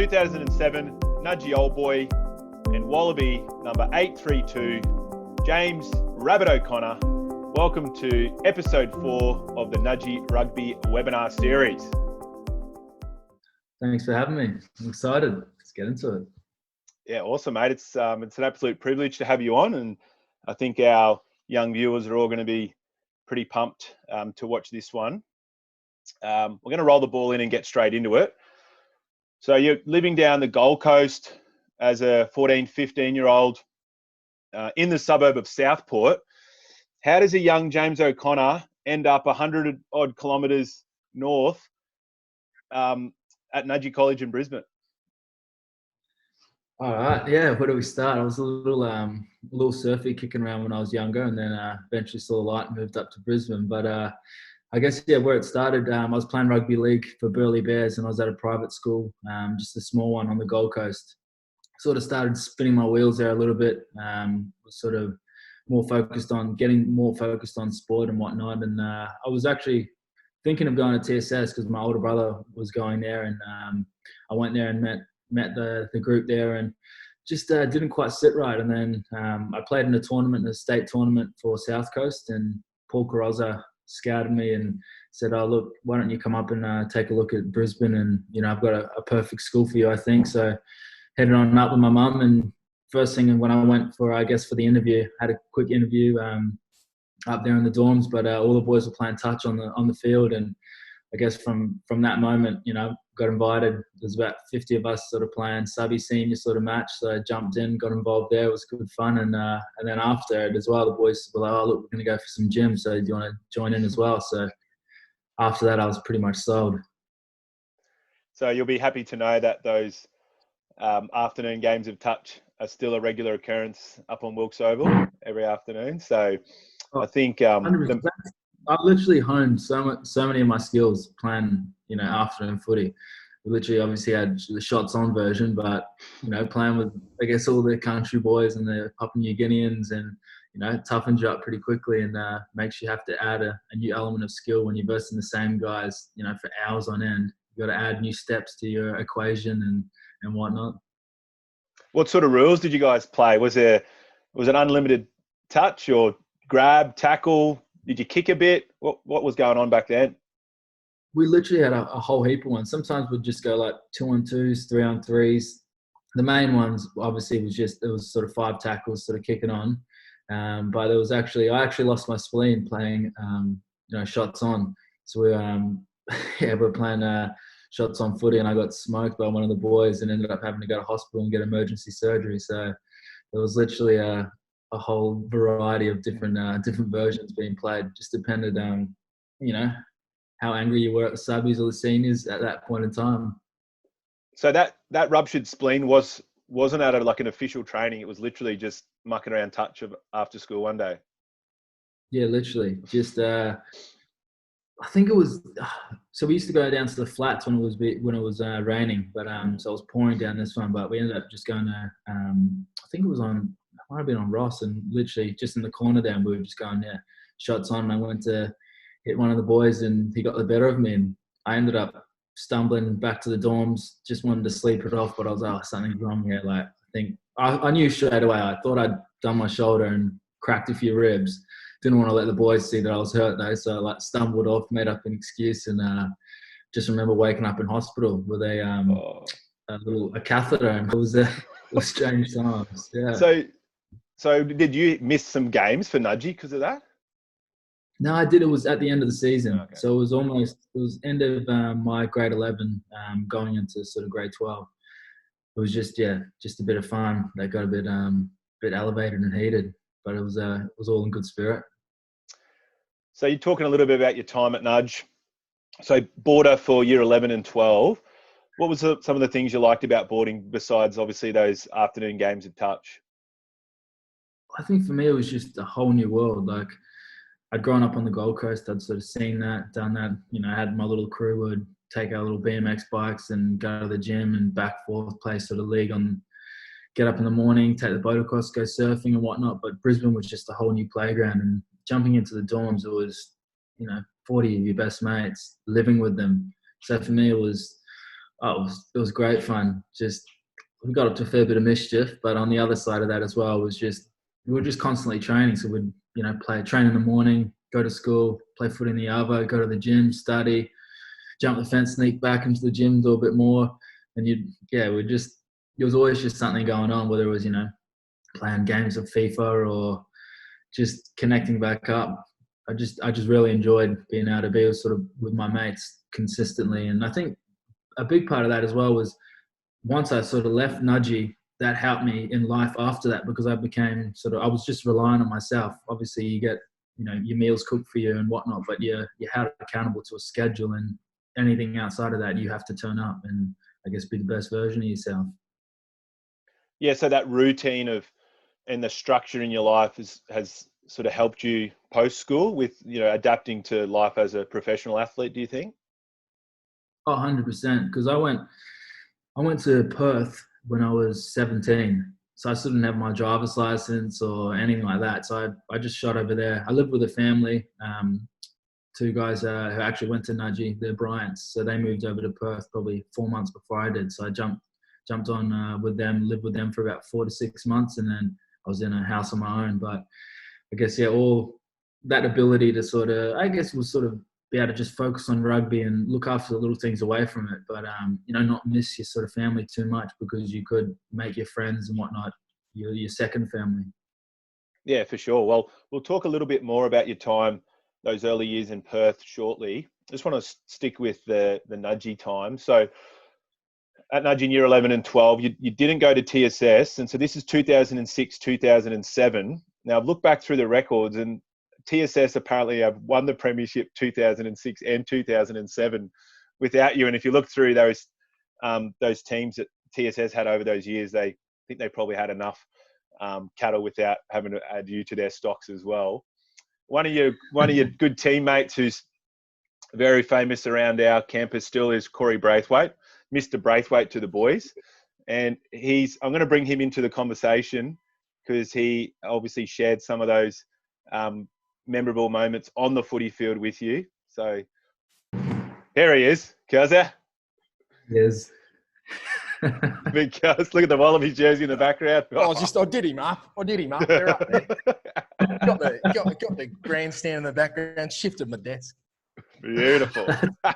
2007 Nudgee Oldboy and Wallaby number 832, James Rabbit O'Connor. Welcome to episode 4 of the Nudgee Rugby Webinar series. Thanks for having me. I'm excited. Let's get into it. Yeah, awesome, mate. It's an absolute privilege to have you on, and I think our young viewers are all going to be pretty pumped to watch this one. We're going to roll the ball in and get straight into it. So you're living down the Gold Coast as a 14, 15-year-old in the suburb of Southport. How does a young James O'Connor end up 100-odd kilometres north at Nudgee College in Brisbane? All right. Yeah. Where do we start? I was a little surfy kicking around when I was younger, and then eventually saw the light and moved up to Brisbane. But I guess, yeah, where it started, I was playing rugby league for Burleigh Bears, and I was at a private school, just a small one on the Gold Coast. Sort of started spinning my wheels there a little bit. Was sort of getting more focused on sport and whatnot. And I was actually thinking of going to TSS because my older brother was going there, and I went there and met the group there, and just didn't quite sit right. And then I played in a state tournament for South Coast, and Paul Carrozza scouted me and said, "Oh, look, why don't you come up and take a look at Brisbane? And I've got a perfect school for you, I think." So headed on up with my mum, and first thing when I went for the interview, had a quick interview up there in the dorms, but all the boys were playing touch on the field, and I guess from that moment, got invited. There's about 50 of us sort of playing subby senior sort of match. So I jumped in, got involved there. It was good fun. And then after it as well, the boys were like, "Oh, look, we're going to go for some gym. So do you want to join in as well?" So after that, I was pretty much sold. So you'll be happy to know that those afternoon games of touch are still a regular occurrence up on Wilkes Oval every afternoon. So I think I literally honed so many of my skills playing, afternoon footy. We literally obviously had the shots on version, but, playing with, I guess, all the country boys and the Papua New Guineans, and, toughens you up pretty quickly, and makes you have to add a new element of skill when you're versing the same guys, for hours on end. You've got to add new steps to your equation and whatnot. What sort of rules did you guys play? Was it unlimited touch or grab, tackle? Did you kick a bit? What was going on back then? We literally had a whole heap of ones. Sometimes we'd just go like 2-on-2s, 3-on-3s. The main ones, obviously, it was sort of 5 tackles, sort of kicking on. But I actually lost my spleen playing, shots on. So we're playing shots on footy, and I got smoked by one of the boys and ended up having to go to hospital and get emergency surgery. So it was literally a whole variety of different versions being played. Just depended on, how angry you were at the subbies or the seniors at that point in time. So that ruptured spleen wasn't out of like an official training. It was literally just mucking around touch after school one day. Yeah, literally. Just I think it was. So we used to go down to the flats when it was raining, but so it was pouring down this one. But we ended up just going to. I think it might have been on Ross, and literally just in the corner there, we were just going, shots on. And I went to hit one of the boys, and he got the better of me, and I ended up stumbling back to the dorms. Just wanted to sleep it off, but I was like, something's wrong here. Like, I think I knew straight away. I thought I'd done my shoulder and cracked a few ribs. Didn't want to let the boys see that I was hurt though, so I stumbled off, made up an excuse, and just remember waking up in hospital with a catheter, and it was strange times. Yeah. So did you miss some games for Nudgee because of that? No, I did. It was at the end of the season. Okay. So it was end of my grade 11, going into sort of grade 12. It was just a bit of fun. They got a bit elevated and heated, but it was all in good spirit. So you're talking a little bit about your time at Nudge. So boarder for year 11 and 12. What was some of the things you liked about boarding besides obviously those afternoon games of touch? I think for me, it was just a whole new world. Like, I'd grown up on the Gold Coast. I'd sort of seen that, done that. I had my little crew would take our little BMX bikes and go to the gym and back forth, play sort of league get up in the morning, take the boat across, go surfing and whatnot. But Brisbane was just a whole new playground, and jumping into the dorms, it was, 40 of your best mates, living with them. So for me, it was Oh, it was great fun. Just we got up to a fair bit of mischief, but on the other side of that as well was just we were just constantly training. So we'd train in the morning, go to school, play foot in the arvo, go to the gym, study, jump the fence, sneak back into the gym, do a bit more, and there was always just something going on, whether it was playing games of FIFA or just connecting back up. I just really enjoyed being able to be with my mates consistently, and I think a big part of that as well was once I sort of left Nudgee, that helped me in life after that, because I became I was just relying on myself. Obviously you get, your meals cooked for you and whatnot, but you're held accountable to a schedule, and anything outside of that, you have to turn up and I guess be the best version of yourself. Yeah. So that routine and the structure in your life has sort of helped you post school with, adapting to life as a professional athlete, do you think? Oh, 100%. Because I went to Perth when I was 17. So I still didn't have my driver's license or anything like that. So I just shot over there. I lived with a family, two guys who actually went to Nudgee. They're Bryants. So they moved over to Perth probably 4 months before I did. So I jumped on with them, lived with them for about 4 to 6 months. And then I was in a house on my own. But I guess, all that ability to be able to just focus on rugby and look after the little things away from it, but not miss your sort of family too much, because you could make your friends and whatnot your second family. Yeah, for sure. Well, we'll talk a little bit more about your time, those early years in Perth shortly. Just want to stick with the Nudgee time. So at Nudgee in year 11 and 12, you didn't go to TSS. And so this is 2006, 2007. Now I've looked back through the records, and TSS apparently have won the premiership 2006 and 2007 without you. And if you look through those teams that TSS had over those years, I think they probably had enough cattle without having to add you to their stocks as well. One of your good teammates who's very famous around our campus still is Corey Braithwaite, Mr. Braithwaite to the boys. And I'm going to bring him into the conversation because he obviously shared some of those memorable moments on the footy field with you. So there he is, Kazza. Yes. Big Kaz. Look at the Wallaby jersey in the background. I did him up. They're up there. Got the grandstand in the background. Shifted my desk. Beautiful.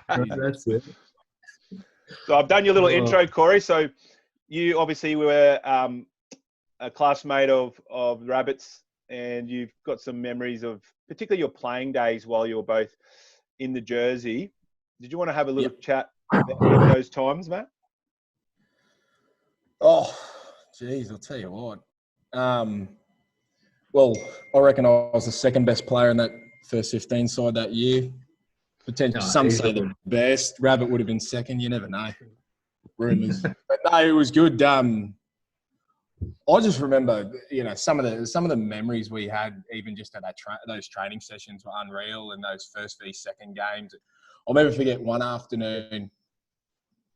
That's it. So I've done your little intro, Corey. So you obviously were a classmate of Rabbits, and you've got some memories of particularly your playing days while you were both in the jersey. Did you want to have a little chat about those times, Matt? Oh, geez, I'll tell you what. Well, I reckon I was the second best player in that first 15 side that year. Potentially, some say the best. Rabbit would have been second. You never know. Rumours. But no, it was good. I just remember, some of the memories we had, even just at those training sessions, were unreal. And those first v second games, I'll never forget one afternoon.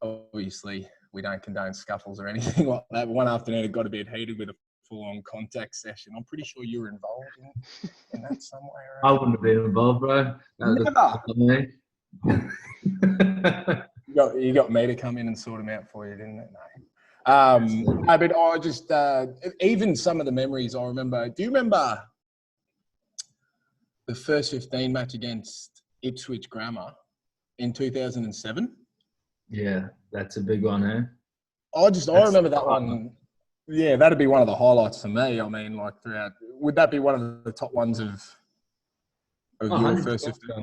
Obviously, we don't condone scuffles or anything like that. But one afternoon, it got a bit heated with a full-on contact session. I'm pretty sure you were involved in that somewhere. I wouldn't have been involved, bro. Never. You got me to come in and sort them out for you, didn't it? No. But I just even some of the memories I remember. Do you remember the first 15 match against Ipswich Grammar in 2007? Yeah, that's a big one, eh? I remember that one. Yeah, that'd be one of the highlights for me. I mean, like throughout, would that be one of the top ones of your first 15?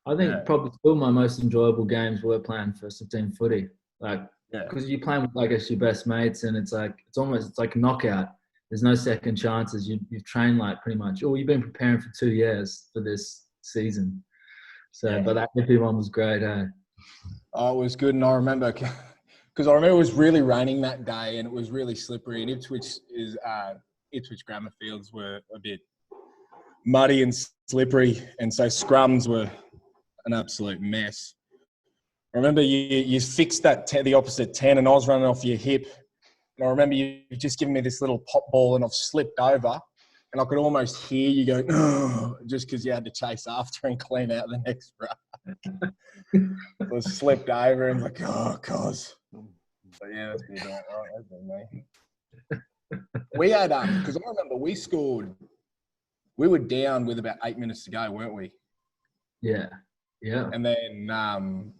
I think probably still my most enjoyable games were playing first 15 footy. Because you're playing with, I guess, your best mates, and it's like knockout. There's no second chances. You've trained pretty much, you've been preparing for 2 years for this season. So, but that Ipswich one was great, eh? Oh, it was good, and I remember because it was really raining that day, and it was really slippery. And Ipswich Grammar fields were a bit muddy and slippery, and so scrums were an absolute mess. I remember you fixed the opposite 10, and I was running off your hip. And I remember you just giving me this little pop ball, and I've slipped over, And I could almost hear you go, oh, just because you had to chase after and clean out the next ruck. I slipped over and like, oh, cause. But yeah, that's been about right. That's been me. We had, because I remember we scored, we were down with about 8 minutes to go, weren't we? Yeah. Yeah. And then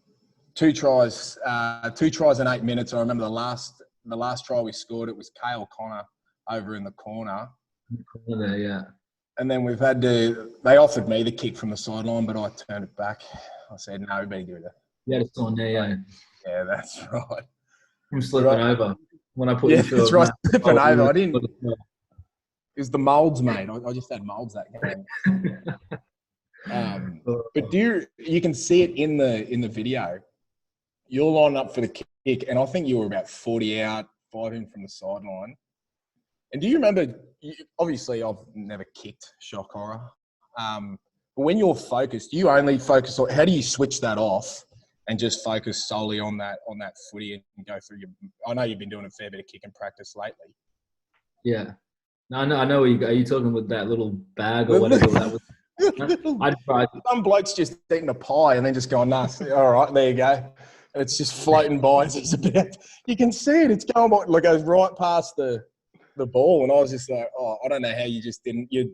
2 tries in 8 minutes. I remember the last try we scored, it was Cale Connor over in the corner. There, yeah. And then we've had they offered me the kick from the sideline, but I turned it back. I said, no, we better give it a. Yeah, it's on there, yeah. Yeah, that's right. I'm slipping over. When I put you through that's right, slipping over. I didn't. It was the moulds, mate. I just had moulds that game. But you can see it in the video. You're lined up for the kick, and I think you were about 40 out, 5 in from the sideline. And do you remember, obviously I've never kicked, shock horror. But when you're focused, you only focus on, how do you switch that off and just focus solely on that footy and go through your, I know you've been doing a fair bit of kicking practice lately. Yeah. No, I know where you go. Are you talking about that little bag or whatever that was? I tried. Some bloke's just eating a pie and then just going, nah, all right, there you go. And it's just floating by. It's about, you can see it. It's going by, like, goes right past the ball. And I was just like, oh, I don't know how you just didn't, your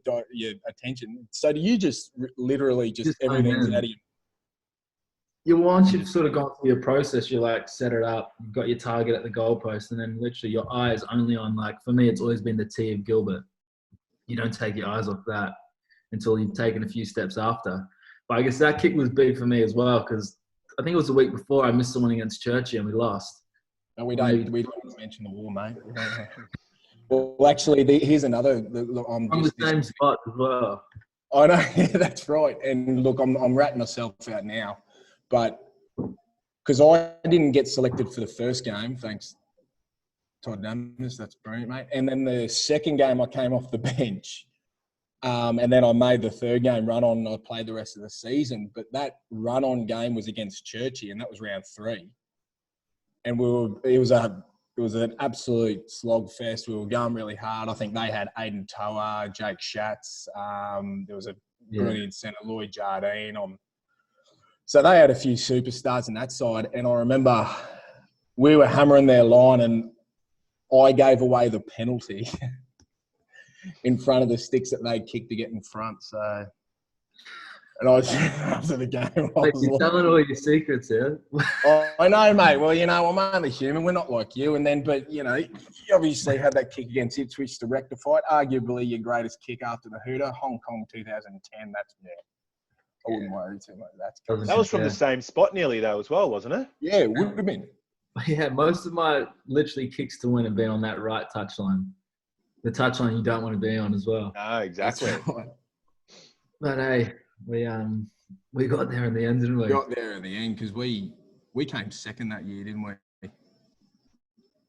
attention. So do you just literally just everything's out of you? You once you've sort of gone through your process, you like set it up, you've got your target at the goalpost, and then literally your eyes only on, like, for me, it's always been the T of Gilbert. You don't take your eyes off that until you've taken a few steps after. But I guess that kick was big for me as well, because I think it was the week before I missed someone against Churchill and we lost. No, we don't mention the war, mate. Well, actually, here's another. On the same spot as well. I know, yeah, that's right. And look, I'm ratting myself out now, but because I didn't get selected for the first game, thanks, Todd Damas, that's brilliant, mate. And then the second game, I came off the bench, and then I made the third game run on. I played the rest of the season, but that run on game was against Churchill, and that was round 3. And it was an absolute slog fest. We were going really hard. I think they had Aidan Toa, Jake Schatz. There was a brilliant centre, Lloyd Jardine. So they had a few superstars on that side. And I remember we were hammering their line and I gave away the penalty in front of the sticks that they kicked to get in front. So, and I was, after the game, you're telling all your secrets, yeah? I know, mate. Well, you know, I'm only human. We're not like you. And then, but, you know, you obviously had that kick against Ipswich to rectify it. Arguably your greatest kick after the Hooter, Hong Kong 2010. That's, yeah. I wouldn't worry too much. That was from the same spot nearly, though, as well, wasn't it? Yeah, it would have been. Yeah, most of my literally kicks to win have been on that right touchline. The touchline you don't want to be on as well. No, exactly. Right. But hey, we got there in the end, didn't we? We got there in the end because we came second that year, didn't we?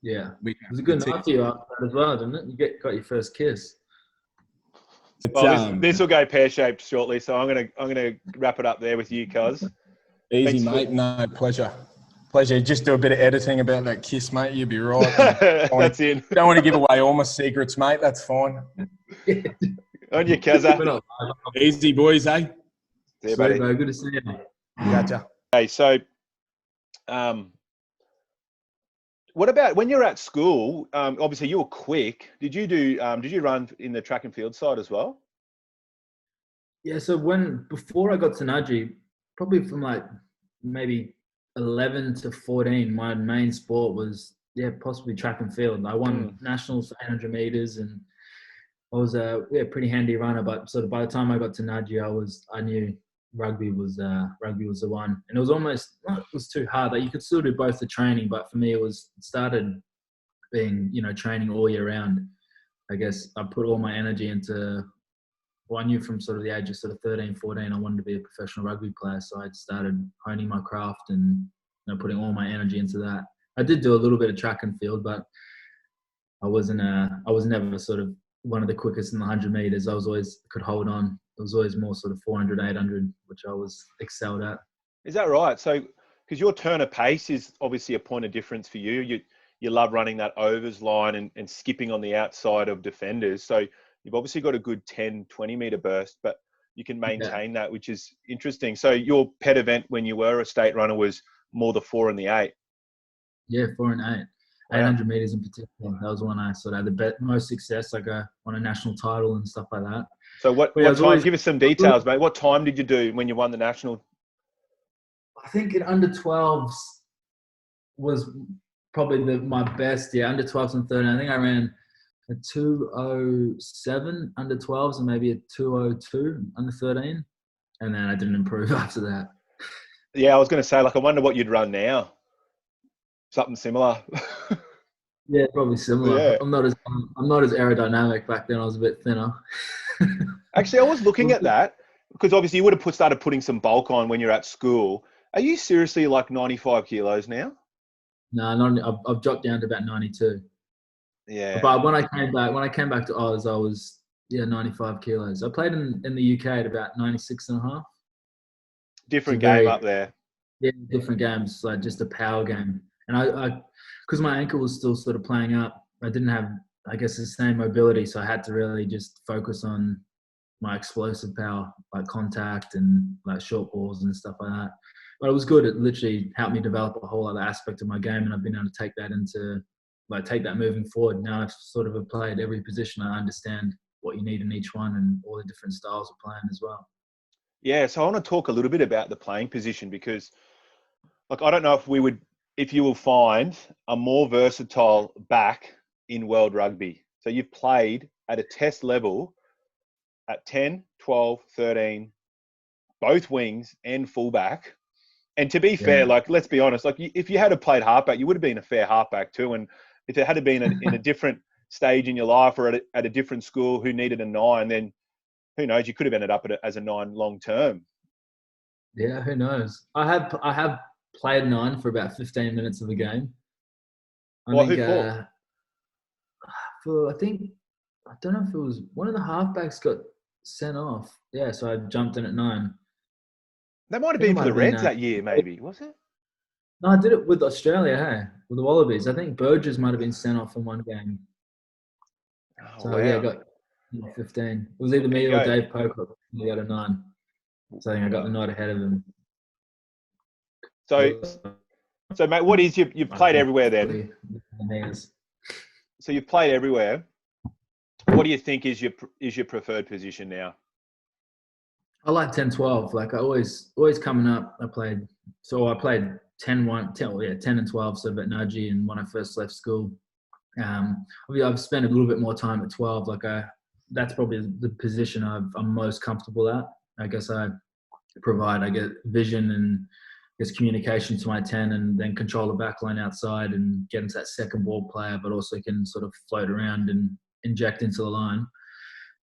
Yeah. It was a good night for you after that as well, didn't it? You got your first kiss. Well, this will go pear-shaped shortly, so I'm gonna wrap it up there with you, cuz. Easy, mate. No, pleasure. Just do a bit of editing about that kiss, mate. You'll be right. That's in. Don't want to give away all my secrets, mate. That's fine. On your Kazza. Easy, boys, eh? See you, buddy. Good to see you. Gotcha. Okay, so what about when you're at school? Obviously, you were quick. Did you run in the track and field side as well? Yeah. So before I got to Nudgee, probably from like maybe 11 to 14, my main sport was possibly track and field. I won nationals for 800 meters, and I was a pretty handy runner. But sort of by the time I got to Nudgee, I knew rugby was the one, and it was too hard. Like, you could still do both the training, but for me it started being training all year round. I guess I put all my energy into. Well, I knew from sort of the age of sort of 13, 14, I wanted to be a professional rugby player, so I started honing my craft and putting all my energy into that. I did do a little bit of track and field, but I was never sort of one of the quickest in the 100 meters. I was always could hold on. It was always more sort of 400, 800, which I was excelled at. Is that right? So, because your turn of pace is obviously a point of difference for you. You love running that overs line and skipping on the outside of defenders. So You've obviously got a good 10, 20 metre burst, but you can maintain that, which is interesting. So your pet event when you were a state runner was more the 4 and the 8? Yeah, 4 and 8. Wow. 800 metres in particular. That was one I sort of had the most success. Like I won a national title and stuff like that. So what time? Give us some details, mate. What time did you do when you won the national? I think in under 12s was probably my best. Yeah, under 12s and 13. I think I ran a 2:07 under 12s and maybe a 2:02 under 13. And then I didn't improve after that. Yeah, I was going to say, like, I wonder what you'd run now. Something similar. Yeah, probably similar. Yeah. I'm not as aerodynamic back then. I was a bit thinner. Actually, I was looking at that because obviously you would have started putting some bulk on when you're at school. Are you seriously like 95 kilos now? No, I've dropped down to about 92. Yeah. But when I came back to Oz, I was 95 kilos. I played in the UK at about 96 and a half. Different game up there. Yeah, different games, like just a power game. And I because my ankle was still sort of playing up, I didn't have, I guess, the same mobility. So I had to really just focus on my explosive power, like contact and like short balls and stuff like that. But it was good. It literally helped me develop a whole other aspect of my game. And I've been able to take that moving forward. Now I've sort of played every position. I understand what you need in each one and all the different styles of playing as well. Yeah. So I want to talk a little bit about the playing position because, like, I don't know if you will find a more versatile back in world rugby. So you've played at a test level at 10, 12, 13, both wings and fullback. And to be fair, like, let's be honest, like if you had played halfback, you would have been a fair halfback too. And if it had been in a different stage in your life or at a different school who needed a 9, then who knows, you could have ended up as a 9 long term. Yeah, who knows? I have played 9 for about 15 minutes of the game. I don't know if it was one of the halfbacks got sent off. Yeah, so I jumped in at 9. That might have been for the Reds that year, maybe, was it? No, I did it with Australia, with the Wallabies. I think Burgess might have been sent off in one game. Oh, so wow. Yeah, I got 15. It was either me or Dave Pocock. He got a 9. So I think I got the night ahead of him. So mate, what is you've played everywhere then? So you've played everywhere. What do you think is your preferred position now? I like 10-12. Like I always coming up, I played 10 and 12, so at Nudgee, and when I first left school. I've spent a little bit more time at 12. That's probably the position I'm most comfortable at. I guess I get vision and communication to my 10, and then control the back line outside and get into that second ball player, but also can sort of float around and inject into the line.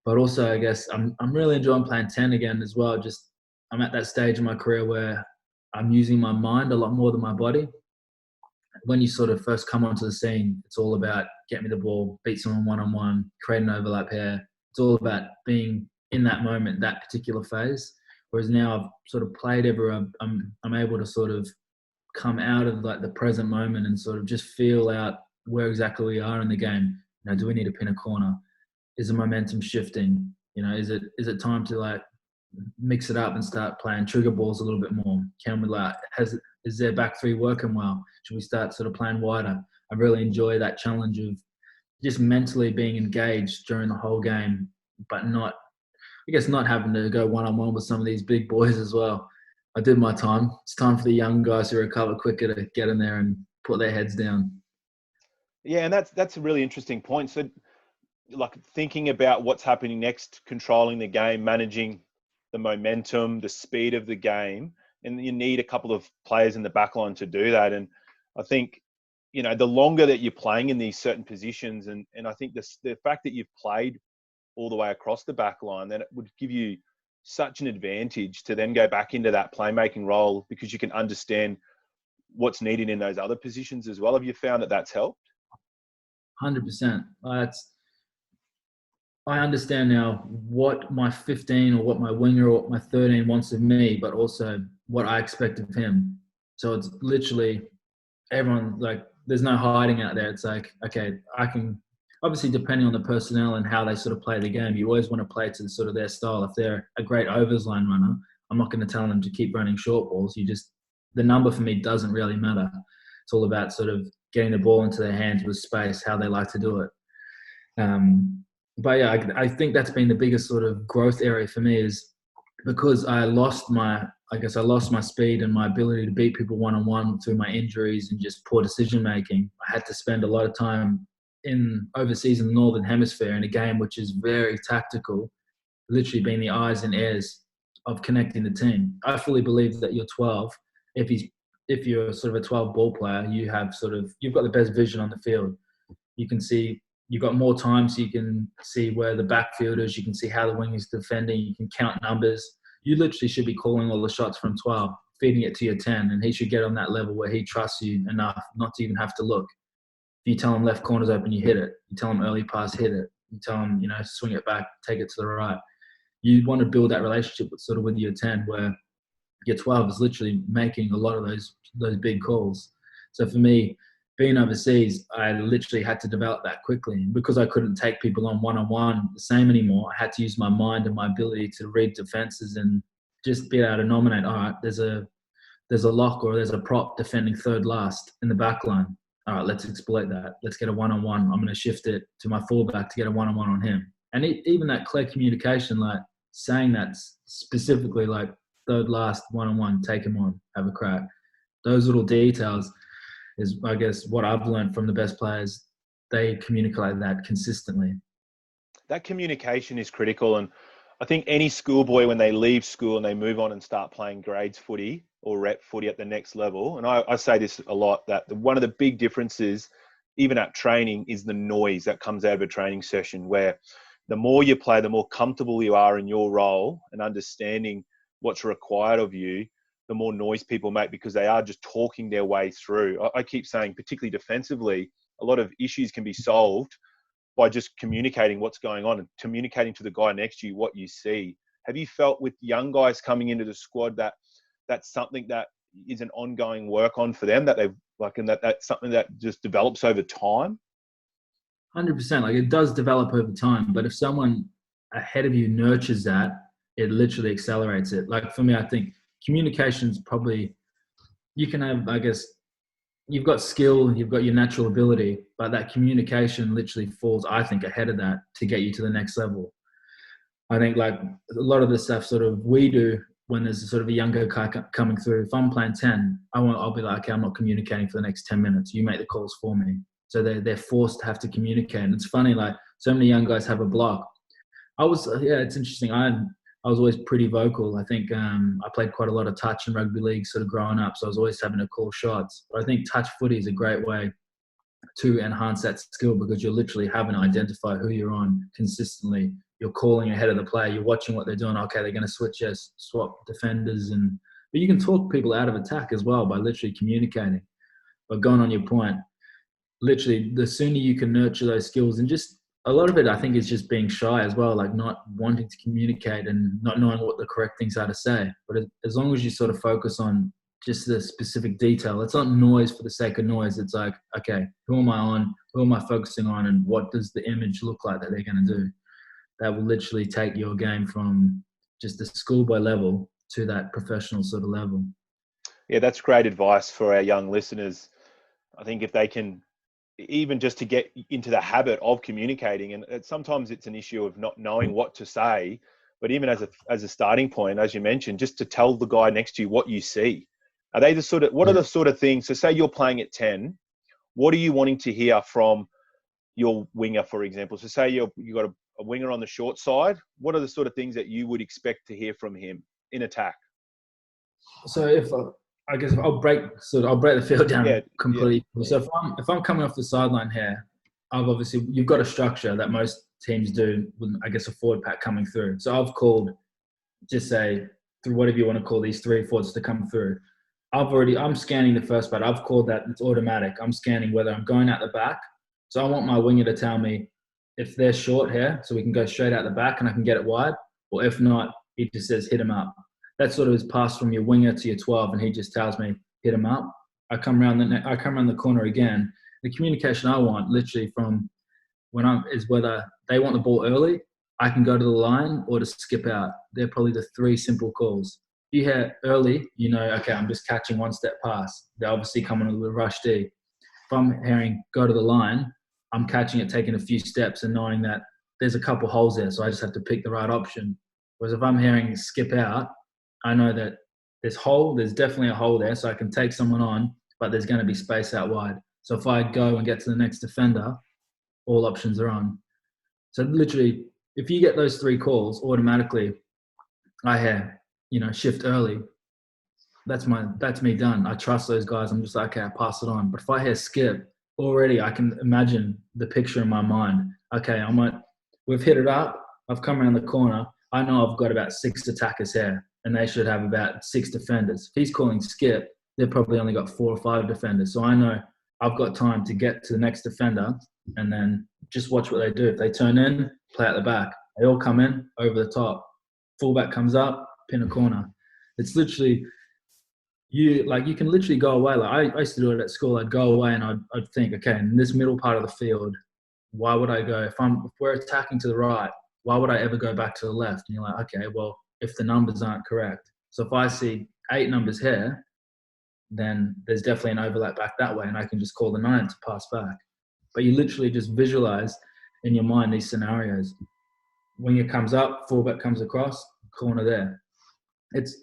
But also, I guess I'm really enjoying playing 10 again as well. Just I'm at that stage in my career where I'm using my mind a lot more than my body. When you sort of first come onto the scene, it's all about get me the ball, beat someone one-on-one, create an overlap here. It's all about being in that moment, that particular phase. Whereas now I've sort of played everywhere, I'm able to sort of come out of like the present moment and sort of just feel out where exactly we are in the game. Do we need to pin a corner? Is the momentum shifting? Is it time to like mix it up and start playing trigger balls a little bit more? Can we is their back 3 working well? Should we start sort of playing wider? I really enjoy that challenge of just mentally being engaged during the whole game, but not having to go one-on-one with some of these big boys as well. I did my time. It's time for the young guys who recover quicker to get in there and put their heads down. Yeah, and that's a really interesting point. So, like thinking about what's happening next, controlling the game, managing the momentum, the speed of the game, and you need a couple of players in the back line to do that. And I think, the longer that you're playing in these certain positions, and I think the fact that you've played all the way across the back line, then it would give you such an advantage to then go back into that playmaking role because you can understand what's needed in those other positions as well. Have you found that that's helped? 100%. I understand now what my 15 or what my winger or what my 13 wants of me, but also what I expect of him. So it's literally everyone, like, there's no hiding out there. It's like, okay, obviously depending on the personnel and how they sort of play the game, you always want to play to sort of their style. If they're a great overs line runner, I'm not going to tell them to keep running short balls. The number for me doesn't really matter. It's all about sort of getting the ball into their hands with space, how they like to do it. But yeah, I think that's been the biggest sort of growth area for me, is because I lost my speed and my ability to beat people one-on-one through my injuries and just poor decision-making. I had to spend a lot of time overseas in the Northern Hemisphere in a game which is very tactical, literally being the eyes and ears of connecting the team. I fully believe that you're 12. If you're sort of a 12 ball player, you've got the best vision on the field. You can see, you've got more time, so you can see where the backfielders, you can see how the wing is defending, you can count numbers. You literally should be calling all the shots from 12, feeding it to your 10, and he should get on that level where he trusts you enough not to even have to look. If you tell him left corner's open, you hit it. You tell him early pass, hit it. You tell him, swing it back, take it to the right. You want to build that relationship with your 10, where your 12 is literally making a lot of those big calls. So for me, being overseas, I literally had to develop that quickly. And because I couldn't take people on one-on-one the same anymore, I had to use my mind and my ability to read defenses and just be able to nominate, all right, there's a lock or there's a prop defending third last in the back line. All right, let's exploit that. Let's get a one-on-one. I'm going to shift it to my fullback to get a one-on-one on him. And even that clear communication, like saying that specifically, like third last, one-on-one, take him on, have a crack. Those little details is, I guess, what I've learned from the best players. They communicate that consistently. That communication is critical. And I think any schoolboy, when they leave school and they move on and start playing grades footy or rep footy at the next level, and I say this a lot, that one of the big differences, even at training, is the noise that comes out of a training session, where the more you play, the more comfortable you are in your role and understanding what's required of you, the more noise people make, because they are just talking their way through. I keep saying, particularly defensively, a lot of issues can be solved by just communicating what's going on and communicating to the guy next to you what you see. Have you felt with young guys coming into the squad that that's something that is an ongoing work on for them, that they've like, and that's something that just develops over time? 100%. Like, it does develop over time, but if someone ahead of you nurtures that, it literally accelerates it. Like for me, I think communication's probably, you can have, I guess, you've got skill, you've got your natural ability, but that communication literally falls, I think, ahead of that to get you to the next level. I think like a lot of the stuff sort of we do when there's sort of a younger guy coming through. If I'm playing 10, I'll be like, okay, I'm not communicating for the next 10 minutes. You make the calls for me. So they're forced to have to communicate. And it's funny, like so many young guys have a block. It's interesting. I was always pretty vocal. I think I played quite a lot of touch in rugby league sort of growing up, so I was always having to call shots. But I think touch footy is a great way to enhance that skill, because you're literally having to identify who you're on consistently. You're calling ahead of the player. You're watching what they're doing. Okay, they're going to swap defenders. But you can talk people out of attack as well by literally communicating. But going on your point, literally the sooner you can nurture those skills, and just a lot of it, I think, is just being shy as well, like not wanting to communicate and not knowing what the correct things are to say. But as long as you sort of focus on just the specific detail, it's not noise for the sake of noise. It's like, okay, who am I on? Who am I focusing on? And what does the image look like that they're going to do? That will literally take your game from just the schoolboy level to that professional sort of level. Yeah, that's great advice for our young listeners. I think if they can, even just to get into the habit of communicating, and sometimes it's an issue of not knowing what to say, but even as a starting point, as you mentioned, just to tell the guy next to you what you see. Are they what are the sort of things, so say you're playing at 10, what are you wanting to hear from your winger, for example? So say you got a winger on the short side, what are the sort of things that you would expect to hear from him in attack? So I'll break the field down completely. Yeah. So if I'm coming off the sideline here, you've got a structure that most teams do with, I guess, a forward pack coming through. So I've called, just say, through whatever you want to call these three forwards to come through. I'm scanning the first part. I've called that, it's automatic. I'm scanning whether I'm going out the back. So I want my winger to tell me if they're short here, so we can go straight out the back and I can get it wide. Or if not, he just says, hit him up. That sort of is passed from your winger to your 12, and he just tells me, hit him up. I come around the corner again. The communication I want, literally from is whether they want the ball early, I can go to the line, or to skip out. They're probably the 3 simple calls. If you hear early, you know, okay, I'm just catching 1 step pass. They're obviously coming with a rush D. If I'm hearing go to the line, I'm catching it, taking a few steps and knowing that there's a couple holes there, so I just have to pick the right option. Whereas if I'm hearing skip out, I know that there's definitely a hole there, so I can take someone on, but there's going to be space out wide. So if I go and get to the next defender, all options are on. So literally, if you get those 3 calls, automatically, I hear, you know, shift early. That's me done. I trust those guys. I'm just like, okay, I pass it on. But if I hear skip, already I can imagine the picture in my mind. Okay, we've hit it up. I've come around the corner. I know I've got about 6 attackers here, and they should have about 6 defenders. If he's calling skip, they've probably only got 4 or 5 defenders. So I know I've got time to get to the next defender and then just watch what they do. If they turn in, play at the back. They all come in over the top. Fullback comes up, pin a corner. It's literally, you can literally go away. Like I used to do it at school. I'd go away and I'd think, okay, in this middle part of the field, why would I go? If we're attacking to the right, why would I ever go back to the left? And you're like, okay, well, if the numbers aren't correct. So if I see 8 numbers here, then there's definitely an overlap back that way, and I can just call the 9 to pass back. But you literally just visualize in your mind these scenarios. Winger comes up, fullback comes across, corner there. It's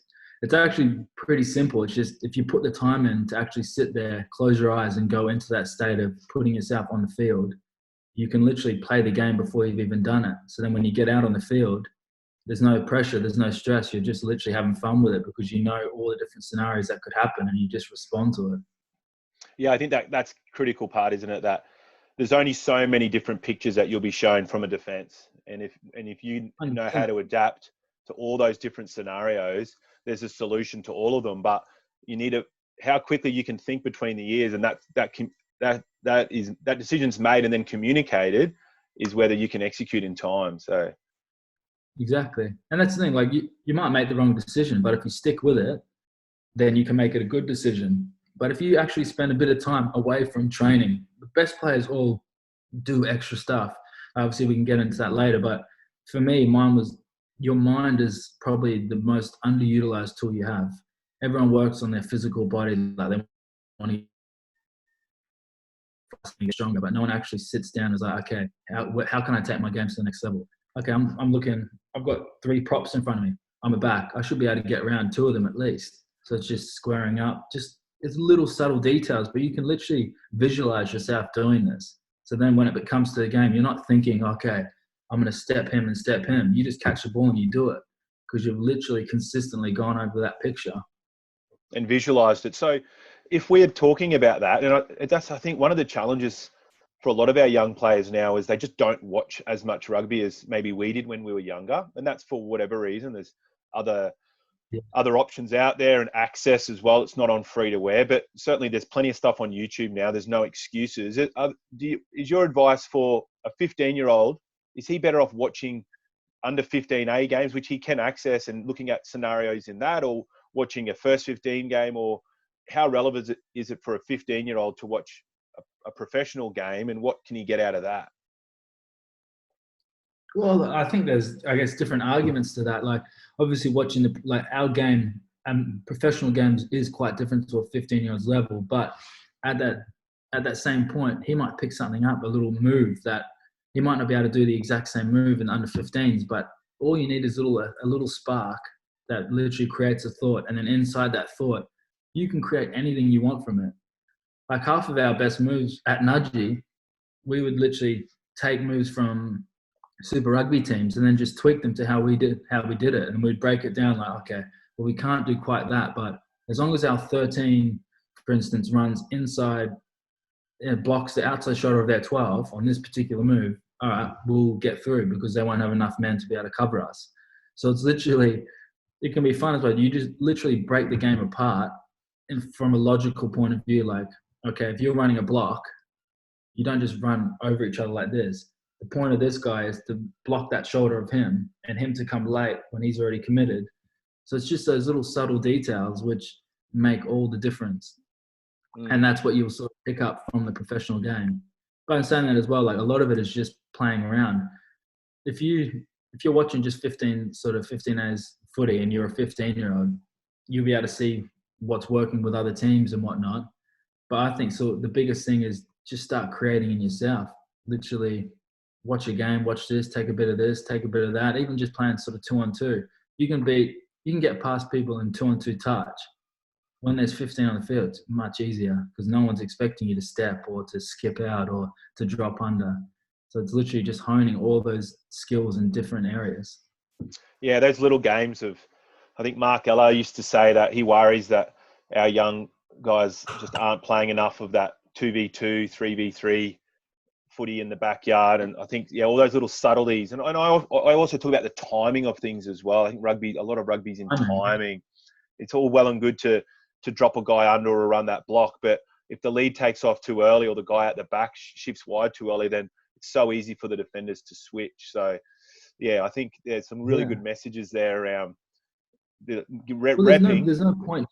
actually pretty simple. It's just if you put the time in to actually sit there, close your eyes and go into that state of putting yourself on the field, you can literally play the game before you've even done it. So then when you get out on the field, there's no pressure, there's no stress. You're just literally having fun with it because you know all the different scenarios that could happen and you just respond to it. Yeah, I think that's critical part, isn't it? That there's only so many different pictures that you'll be shown from a defense. And if you know how to adapt to all those different scenarios, there's a solution to all of them. But you need how quickly you can think between the ears, and that decision's made and then communicated is whether you can execute in time. So exactly. And that's the thing, like you might make the wrong decision, but if you stick with it, then you can make it a good decision. But if you actually spend a bit of time away from training, the best players all do extra stuff. Obviously, we can get into that later. But for me, your mind is probably the most underutilized tool you have. Everyone works on their physical body, like they want to get stronger, but no one actually sits down and is like, okay, how can I take my game to the next level? Okay, I'm looking, I've got 3 props in front of me. I'm a back. I should be able to get around 2 of them at least. So it's just squaring up. It's little subtle details, but you can literally visualize yourself doing this. So then when it comes to the game, you're not thinking, okay, I'm going to step him and step him. You just catch the ball and you do it because you've literally consistently gone over that picture. And visualized it. So if we're talking about that, and that's, I think, one of the challenges for a lot of our young players now is they just don't watch as much rugby as maybe we did when we were younger. And that's for whatever reason. There's other options out there and access as well. It's not on free to wear, but certainly there's plenty of stuff on YouTube now. There's no excuses. Is your advice for a 15-year-old, is he better off watching under 15A games, which he can access, and looking at scenarios in that, or watching a first 15 game, or how relevant is it for a 15-year-old to watch a professional game, and what can he get out of that? Well, I think there's, different arguments to that. Like, obviously, watching our game and professional games is quite different to a 15-year-old's level. But at that same point, he might pick something up, a little move that he might not be able to do the exact same move in under 15s. But all you need is a little spark that literally creates a thought, and then inside that thought, you can create anything you want from it. Like half of our best moves at Nudgee, we would literally take moves from Super Rugby teams and then just tweak them to how we did it, and we'd break it down like, okay, well, we can't do quite that, but as long as our 13, for instance, runs inside, blocks the outside shoulder of their 12 on this particular move, all right, we'll get through because they won't have enough men to be able to cover us. So it's literally, it can be fun as well. You just literally break the game apart from a logical point of view. Like, okay, if you're running a block, you don't just run over each other like this. The point of this guy is to block that shoulder of him and him to come late when he's already committed. So it's just those little subtle details which make all the difference. And that's what you'll sort of pick up from the professional game. But I'm saying that as well, like a lot of it is just playing around. If you're watching just 15 A's footy and you're a 15-year-old, you'll be able to see what's working with other teams and whatnot. But I think so the biggest thing is just start creating in yourself. Literally watch a game, watch this, take a bit of this, take a bit of that. Even just playing sort of 2-on-2. You can get past people in 2-on-2 touch. When there's 15 on the field, it's much easier because no one's expecting you to step or to skip out or to drop under. So it's literally just honing all those skills in different areas. Yeah, those little games of, I think Mark Ello used to say that he worries that our young guys just aren't playing enough of that 2v2, 3v3 footy in the backyard. And I think, all those little subtleties. And I also talk about the timing of things as well. I think a lot of rugby's in timing. It's all well and good to drop a guy under or run that block. But if the lead takes off too early or the guy at the back shifts wide too early, then it's so easy for the defenders to switch. So, I think there's some really good messages there around repping. There's no point.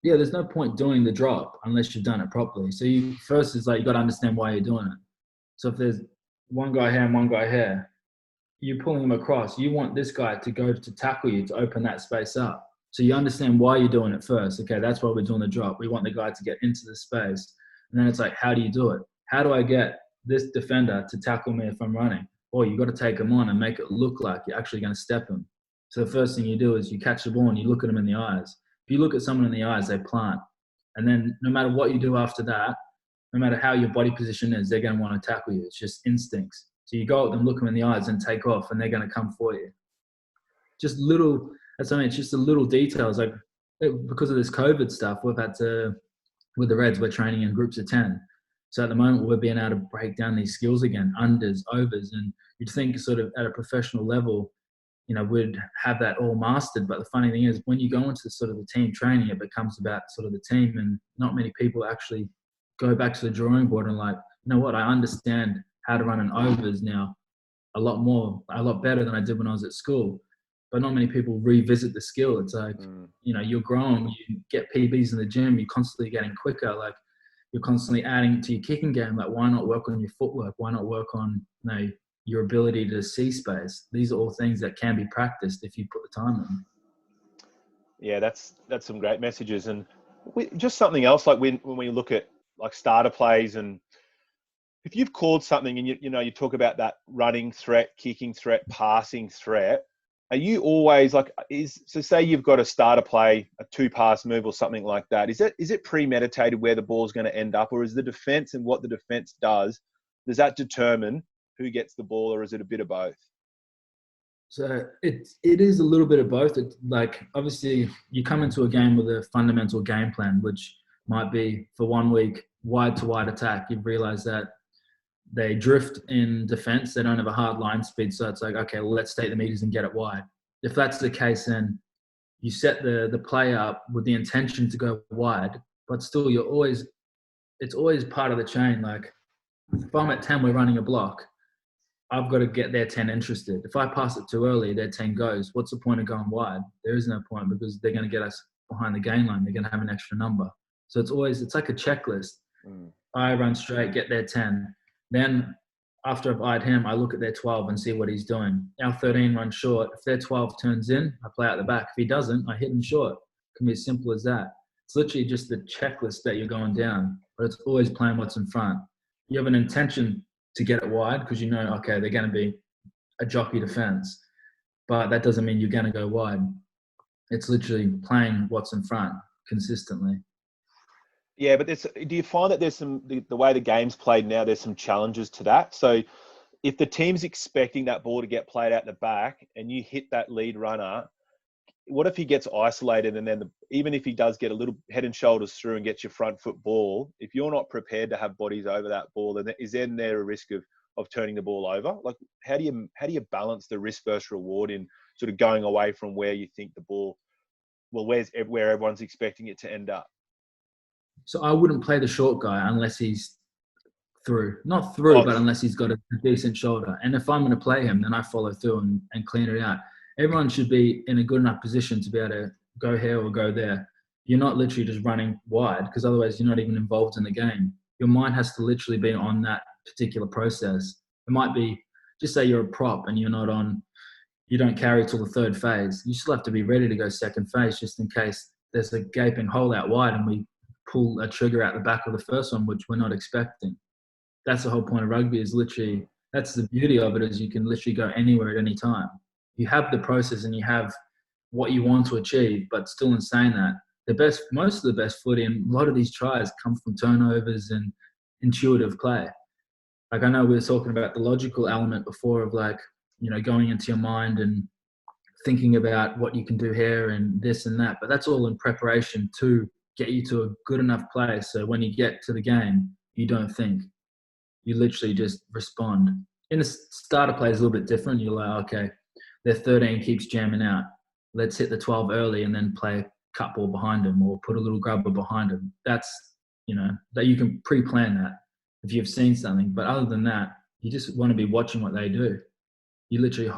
Yeah, there's no point doing the drop unless you've done it properly. So first is like you got to understand why you're doing it. So if there's one guy here and one guy here, you're pulling them across. You want this guy to go to tackle you to open that space up. So you understand why you're doing it first. Okay, that's why we're doing the drop. We want the guy to get into the space. And then it's like, how do you do it? How do I get this defender to tackle me if I'm running? Or you got to take him on and make it look like you're actually going to step him. So the first thing you do is you catch the ball and you look at them in the eyes. If you look at someone in the eyes, they plant. And then no matter what you do after that, no matter how your body position is, they're going to want to tackle you. It's just instincts. So you go at them, look them in the eyes and take off and they're going to come for you. Just little, that's what I mean, it's just the little details. Like because of this COVID stuff, with the Reds, we're training in groups of 10. So at the moment, we're being able to break down these skills again, unders, overs. And you'd think sort of at a professional level, we'd have that all mastered. But the funny thing is when you go into sort of the team training, it becomes about sort of the team, and not many people actually go back to the drawing board and like, you know what, I understand how to run an overs now a lot better than I did when I was at school. But not many people revisit the skill. It's like, you're growing, you get PBs in the gym, you're constantly getting quicker. Like you're constantly adding to your kicking game. Like why not work on your footwork? Why not work on, your ability to see space? These are all things that can be practiced if you put the time in. Yeah, that's some great messages. And just something else, like when we look at like starter plays, and if you've called something and you talk about that running threat, kicking threat, passing threat, are you always like, so say you've got a starter play, a 2-pass move or something like that, is it premeditated where the ball's going to end up, or is the defense and what the defense does that determine who gets the ball, or is it a bit of both? So it is a little bit of both. It's like, obviously you come into a game with a fundamental game plan, which might be for 1 week, wide to wide attack. You realize that they drift in defense. They don't have a hard line speed. So it's like, okay, well, let's take the meters and get it wide. If that's the case, then you set the play up with the intention to go wide, but still it's always part of the chain. Like if I'm at 10, we're running a block. I've got to get their 10 interested. If I pass it too early, their 10 goes. What's the point of going wide? There is no point, because they're going to get us behind the gain line. They're going to have an extra number. So it's like a checklist. I run straight, get their 10. Then after I've eyed him, I look at their 12 and see what he's doing. Our 13 runs short. If their 12 turns in, I play out the back. If he doesn't, I hit him short. It can be as simple as that. It's literally just the checklist that you're going down, but it's always playing what's in front. You have an intention to get it wide because okay, they're going to be a jockey defense, but that doesn't mean you're going to go wide. It's literally playing what's in front consistently. Yeah, but do you find that there's the way the game's played now, there's some challenges to that? So if the team's expecting that ball to get played out the back and you hit that lead runner, what if he gets isolated, and then even if he does get a little head and shoulders through and gets your front foot ball, if you're not prepared to have bodies over that ball, then is there a risk of turning the ball over? Like how do you balance the risk versus reward in sort of going away from where you think the ball, where everyone's expecting it to end up? So I wouldn't play the short guy unless he's through. Not through, but unless he's got a decent shoulder. And if I'm going to play him, then I follow through and clean it out. Everyone should be in a good enough position to be able to go here or go there. You're not literally just running wide, because otherwise you're not even involved in the game. Your mind has to literally be on that particular process. It might be, just say you're a prop and you don't carry till the third phase. You still have to be ready to go second phase just in case there's a gaping hole out wide and we pull a trigger out the back of the first one, which we're not expecting. That's the whole point of rugby, is literally, that's the beauty of it, is you can literally go anywhere at any time. You have the process and you have what you want to achieve, but still in saying that, most of the best footy and a lot of these tries come from turnovers and intuitive play. Like, I know we were talking about the logical element before of like, you know, going into your mind and thinking about what you can do here and this and that, but that's all in preparation to get you to a good enough place. So when you get to the game, you don't think, you literally just respond. In the starter play is a little bit different. You're like, okay, their 13 keeps jamming out. Let's hit the 12 early and then play cut ball behind them or put a little grubber behind them. That's, you know, that you can pre-plan that if you've seen something. But other than that, you just want to be watching what they do. You're literally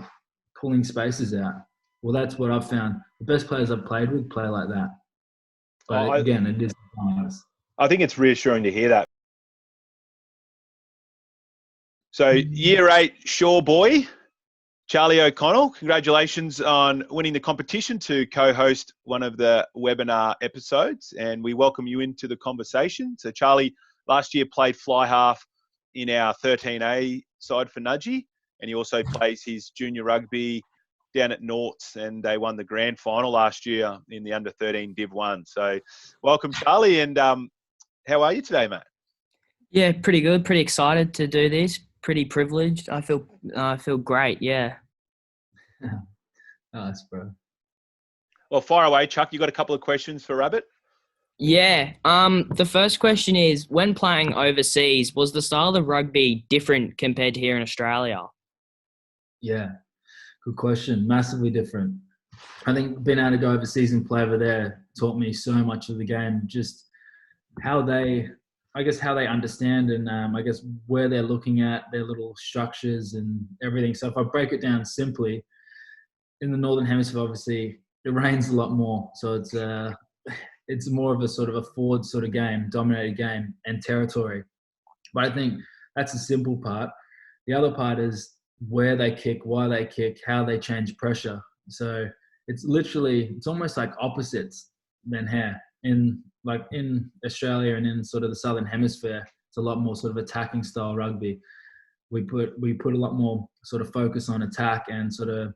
pulling spaces out. Well, that's what I've found. The best players I've played with play like that. But again, it is nice. I think it's reassuring to hear that. So year 8 Shaw boy, Charlie O'Connell, congratulations on winning the competition to co-host one of the webinar episodes, and we welcome you into the conversation. So Charlie last year played fly half in our 13A side for Nudgee, and he also plays his junior rugby down at Norts, and they won the grand final last year in the under 13 Div 1. So welcome, Charlie, and how are you today, mate? Yeah, pretty good. Pretty excited to do this. Pretty privileged. I feel great. Yeah. Nice, bro. Well, fire away, Chuck. You got a couple of questions for Rabbit? Yeah. The first question is, when playing overseas, was the style of rugby different compared to here in Australia? Yeah, good question. Massively different. I think being able to go overseas and play over there taught me so much of the game. Just how they understand and I guess where they're looking at, their little structures and everything. So if I break it down simply, in the Northern Hemisphere, obviously, it rains a lot more. So it's more of a sort of a forward sort of game, dominated game and territory. But I think that's the simple part. The other part is where they kick, why they kick, how they change pressure. So it's almost like opposites than here. In Australia and in sort of the Southern Hemisphere, it's a lot more sort of attacking style rugby. We put a lot more sort of focus on attack and sort of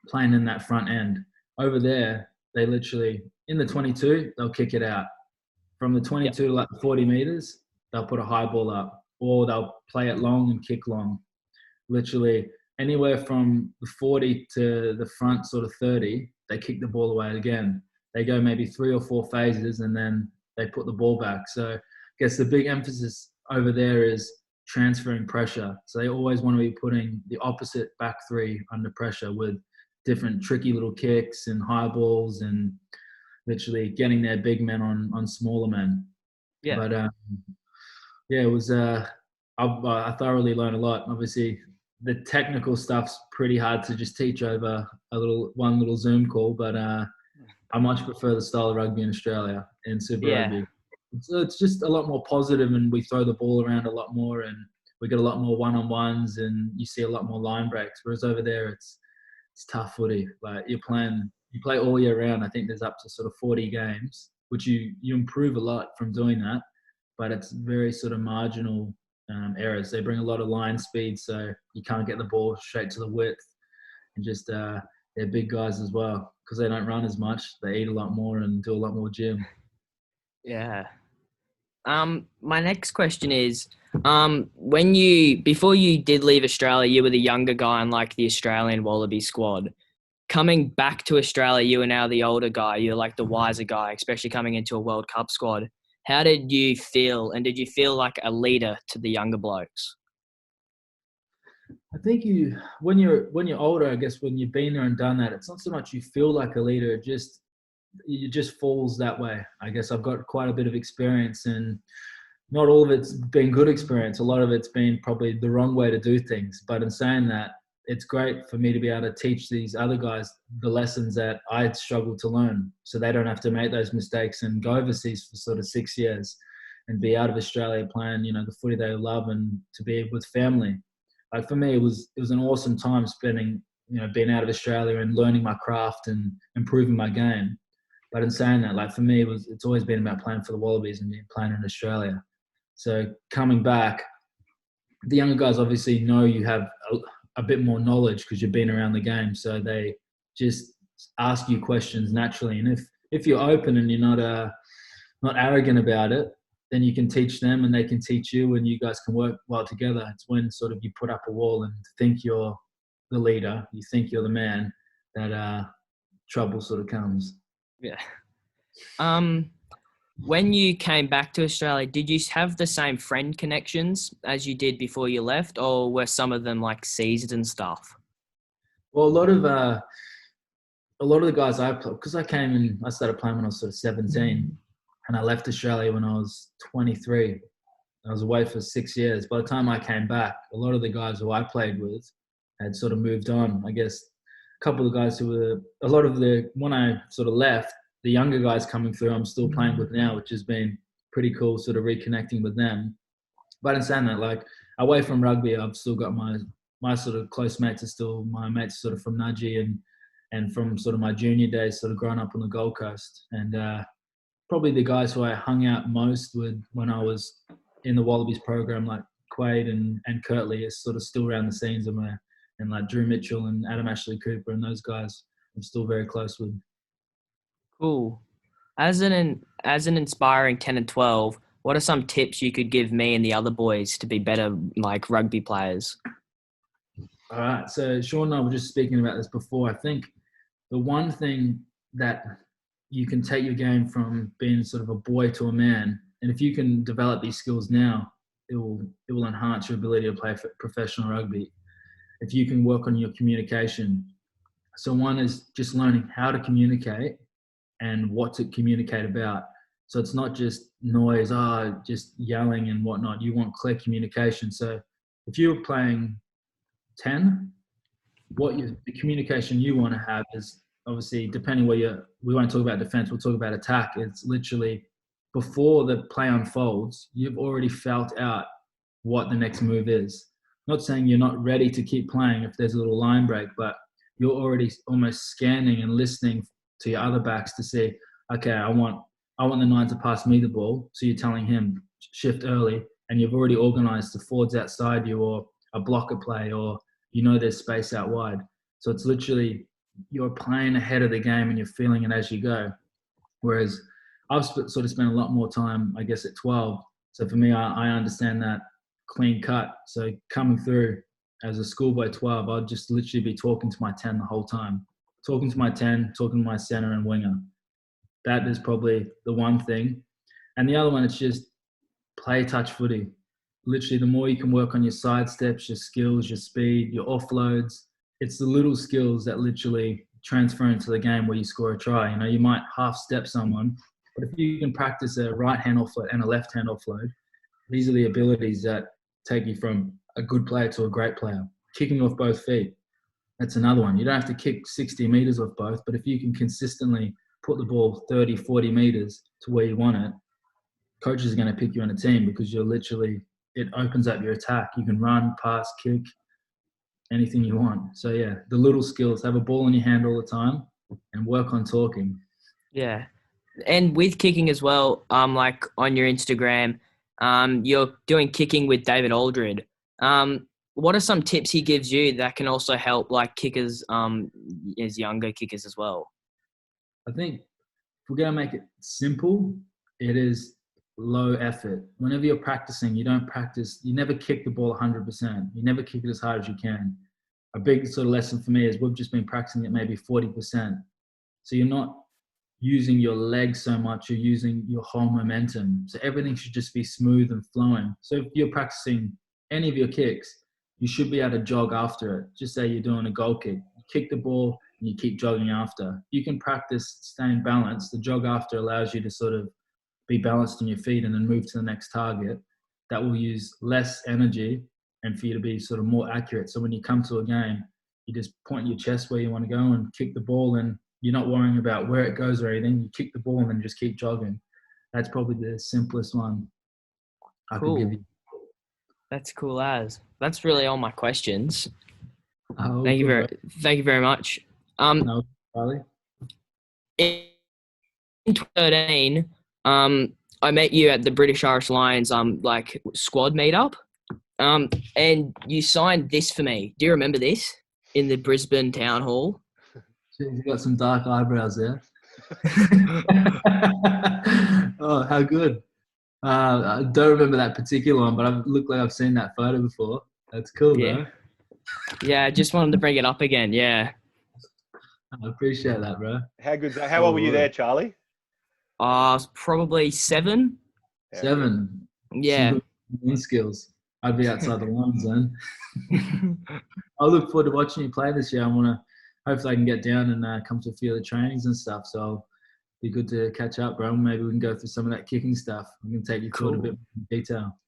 playing in that front end. Over there, they literally, in the 22, they'll kick it out. From the 22 to like 40 meters, they'll put a high ball up, or they'll play it long and kick long. Literally anywhere from the 40 to the front sort of 30, they kick the ball away again. They go maybe 3 or 4 phases and then they put the ball back. So I guess the big emphasis over there is transferring pressure. So they always want to be putting the opposite back 3 under pressure with different tricky little kicks and high balls and literally getting their big men on smaller men. Yeah. But it was I thoroughly learned a lot. Obviously, the technical stuff's pretty hard to just teach over one little Zoom call, but I much prefer the style of rugby in Australia and Super Rugby. So it's just a lot more positive, and we throw the ball around a lot more, and we get a lot more one-on-ones, and you see a lot more line breaks. Whereas over there, it's tough footy. Like you play all year round. I think there's up to sort of 40 games, which you improve a lot from doing that, but it's very sort of marginal errors. They bring a lot of line speed, so you can't get the ball straight to the width, and just they're big guys as well because they don't run as much. They eat a lot more and do a lot more gym. Yeah. My next question is, before you did leave Australia, you were the younger guy in like the Australian Wallaby squad. Coming back to Australia, you are now the older guy. You're like the wiser guy, especially coming into a World Cup squad. How did you feel? And did you feel like a leader to the younger blokes? I think when you're older, I guess when you've been there and done that, it's not so much you feel like a leader. It just falls that way. I guess I've got quite a bit of experience, and not all of it's been good experience. A lot of it's been probably the wrong way to do things. But in saying that, it's great for me to be able to teach these other guys the lessons that I struggled to learn, so they don't have to make those mistakes and go overseas for sort of 6 years and be out of Australia playing, the footy they love, and to be with family. Like for me, it was an awesome time spending, being out of Australia and learning my craft and improving my game. But in saying that, like for me, it's always been about playing for the Wallabies and playing in Australia. So coming back, the younger guys obviously know you have a bit more knowledge because you've been around the game. So they just ask you questions naturally. And if you're open and you're not arrogant about it, then you can teach them and they can teach you, and you guys can work well together. It's when sort of you put up a wall and think you're the leader, you think you're the man, that trouble sort of comes. Yeah. When you came back to Australia, did you have the same friend connections as you did before you left, or were some of them like seasoned and stuff? Well, a lot of the guys because I came and I started playing when I was sort of 17, and I left Australia when I was 23. I was away for 6 years. By the time I came back, a lot of the guys who I played with had sort of moved on. I guess a couple of guys when I sort of left, the younger guys coming through, I'm still playing with now, which has been pretty cool, sort of reconnecting with them. But in saying that, like away from rugby, I've still got my sort of close mates are still my mates sort of from Nudgee and from sort of my junior days, sort of growing up on the Gold Coast. And probably the guys who I hung out most with when I was in the Wallabies program, like Quade and Kirtley, is sort of still around the scenes and like Drew Mitchell and Adam Ashley Cooper and those guys I'm still very close with. Cool. As an inspiring 10 and 12, what are some tips you could give me and the other boys to be better like rugby players? All right. So Sean and I were just speaking about this before. I think the one thing that you can take your game from being sort of a boy to a man, and if you can develop these skills now, it will enhance your ability to play for professional rugby. If you can work on your communication. So one is just learning how to communicate and what to communicate about. So it's not just noise, just yelling and whatnot. You want clear communication. So if you're playing 10, the communication you want to have is obviously depending where we won't talk about defense, we'll talk about attack. It's literally before the play unfolds, you've already felt out what the next move is. Not saying you're not ready to keep playing if there's a little line break, but you're already almost scanning and listening to your other backs to see, okay, I want the 9 to pass me the ball. So you're telling him shift early, and you've already organised the forwards outside you or a blocker play, or there's space out wide. So it's literally you're playing ahead of the game and you're feeling it as you go. Whereas I've sort of spent a lot more time, I guess, at 12. So for me, I understand that clean cut. So coming through as a schoolboy 12, I'd just literally be talking to my 10 the whole time. Talking to my 10, talking to my centre and winger. That is probably the one thing. And the other one, it's just play touch footy. Literally, the more you can work on your side steps, your skills, your speed, your offloads, it's the little skills that literally transfer into the game where you score a try. You might half step someone, but if you can practice a right hand offload and a left hand offload, these are the abilities that take you from a good player to a great player. Kicking off both feet. That's another one. You don't have to kick 60 metres off both, but if you can consistently put the ball 30, 40 metres to where you want it, coaches are going to pick you on a team because it opens up your attack. You can run, pass, kick, anything you want. So yeah, the little skills, have a ball in your hand all the time and work on talking. Yeah. And with kicking as well, like on your Instagram, you're doing kicking with David Aldred. What are some tips he gives you that can also help like kickers, as younger kickers as well? I think if we're going to make it simple, it is low effort. Whenever you're practicing, you never kick the ball 100%. You never kick it as hard as you can. A big sort of lesson for me is we've just been practicing at maybe 40%. So you're not using your legs so much, you're using your whole momentum. So everything should just be smooth and flowing. So if you're practicing any of your kicks, you should be able to jog after it. Just say you're doing a goal kick. You kick the ball and you keep jogging after. You can practice staying balanced. The jog after allows you to sort of be balanced on your feet and then move to the next target. That will use less energy and for you to be sort of more accurate. So when you come to a game, you just point your chest where you want to go and kick the ball, and you're not worrying about where it goes or anything. You kick the ball and then just keep jogging. That's probably the simplest one. I Cool. could give you. That's cool as. That's really all my questions. Oh, Thank you very much. No, Charlie. In 2013, I met you at the British Irish Lions like squad meetup. And you signed this for me. Do you remember this in the Brisbane Town Hall? You got some dark eyebrows there. Oh, how good. I don't remember that particular one, but I look like I've seen that photo before. That's cool, Yeah. bro. Yeah, I just wanted to bring it up again. Yeah. I appreciate that, bro. How good's that? How old were you there, Charlie? Probably 7. Yeah, 7. Yeah. Some good skills. I'd be outside the lines then. I look forward to watching you play this year. I want to, hopefully I can get down and come to a few of the trainings and stuff. So it'll be good to catch up, bro. Maybe we can go through some of that kicking stuff. I'm going to take you through it a bit more in detail.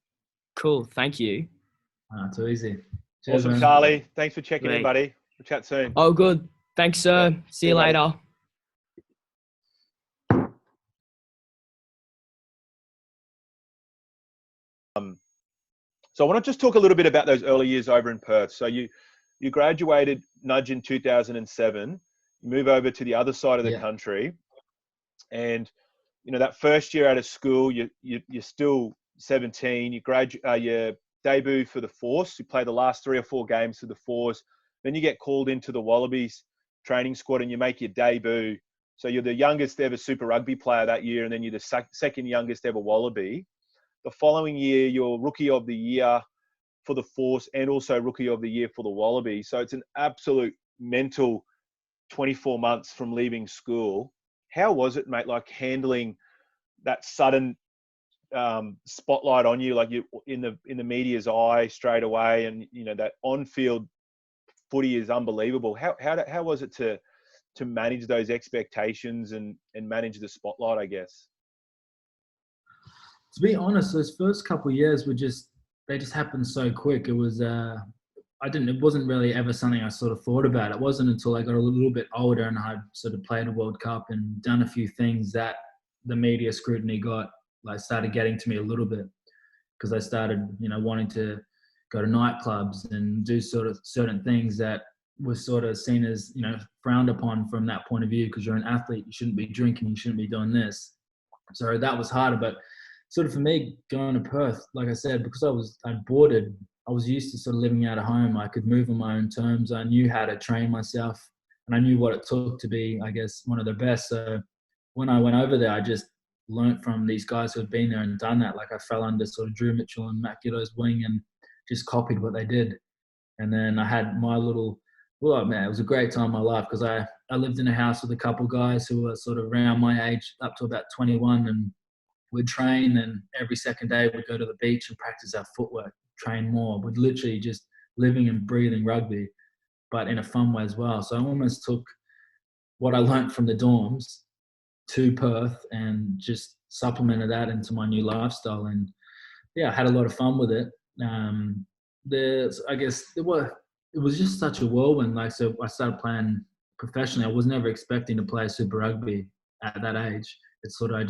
Cool. Thank you. Too easy. Cheers, awesome, man. Charlie. Thanks for checking in, Great. buddy. We'll chat soon. Oh, good. Thanks, sir. Yeah. See you buddy. later. So I want to just talk a little bit about those early years over in Perth. So you graduated Nudgee in 2007. You move over to the other side of the country, and that first year out of school, you're still 17. You debut for the Force. You play the last 3 or 4 games for the Force. Then you get called into the Wallabies training squad and you make your debut. So you're the youngest ever Super Rugby player that year, and then you're the second youngest ever Wallaby. The following year, you're Rookie of the Year for the Force and also Rookie of the Year for the Wallaby. So it's an absolute mental 24 months from leaving school. How was it, mate, like handling that sudden spotlight on you, like you in the media's eye straight away, and that on-field footy is unbelievable. How was it to manage those expectations and manage the spotlight, I guess? To be honest, those first couple of years they just happened so quick. It was it wasn't really ever something I sort of thought about. It wasn't until I got a little bit older and I sort of played a World Cup and done a few things that the media scrutiny started getting to me a little bit, because I started, wanting to go to nightclubs and do sort of certain things that was sort of seen as, frowned upon from that point of view, because you're an athlete, you shouldn't be drinking, you shouldn't be doing this. So that was harder. But sort of for me, going to Perth, like I said, because I boarded, I was used to sort of living out of home. I could move on my own terms. I knew how to train myself, and I knew what it took to be, I guess, one of the best. So when I went over there, I just learnt from these guys who had been there and done that. Like I fell under sort of Drew Mitchell and Matt Giddo's wing and just copied what they did. And then I had my little, well, man, it was a great time in my life, because I lived in a house with a couple of guys who were sort of around my age up to about 21, and we'd train, and every second day we'd go to the beach and practice our footwork, train more. We'd literally just living and breathing rugby, but in a fun way as well. So I almost took what I learnt from the dorms to Perth and just supplemented that into my new lifestyle. And yeah, I had a lot of fun with it. I guess it was just such a whirlwind. Like, so I started playing professionally. I was never expecting to play Super Rugby at that age. It's sort of, I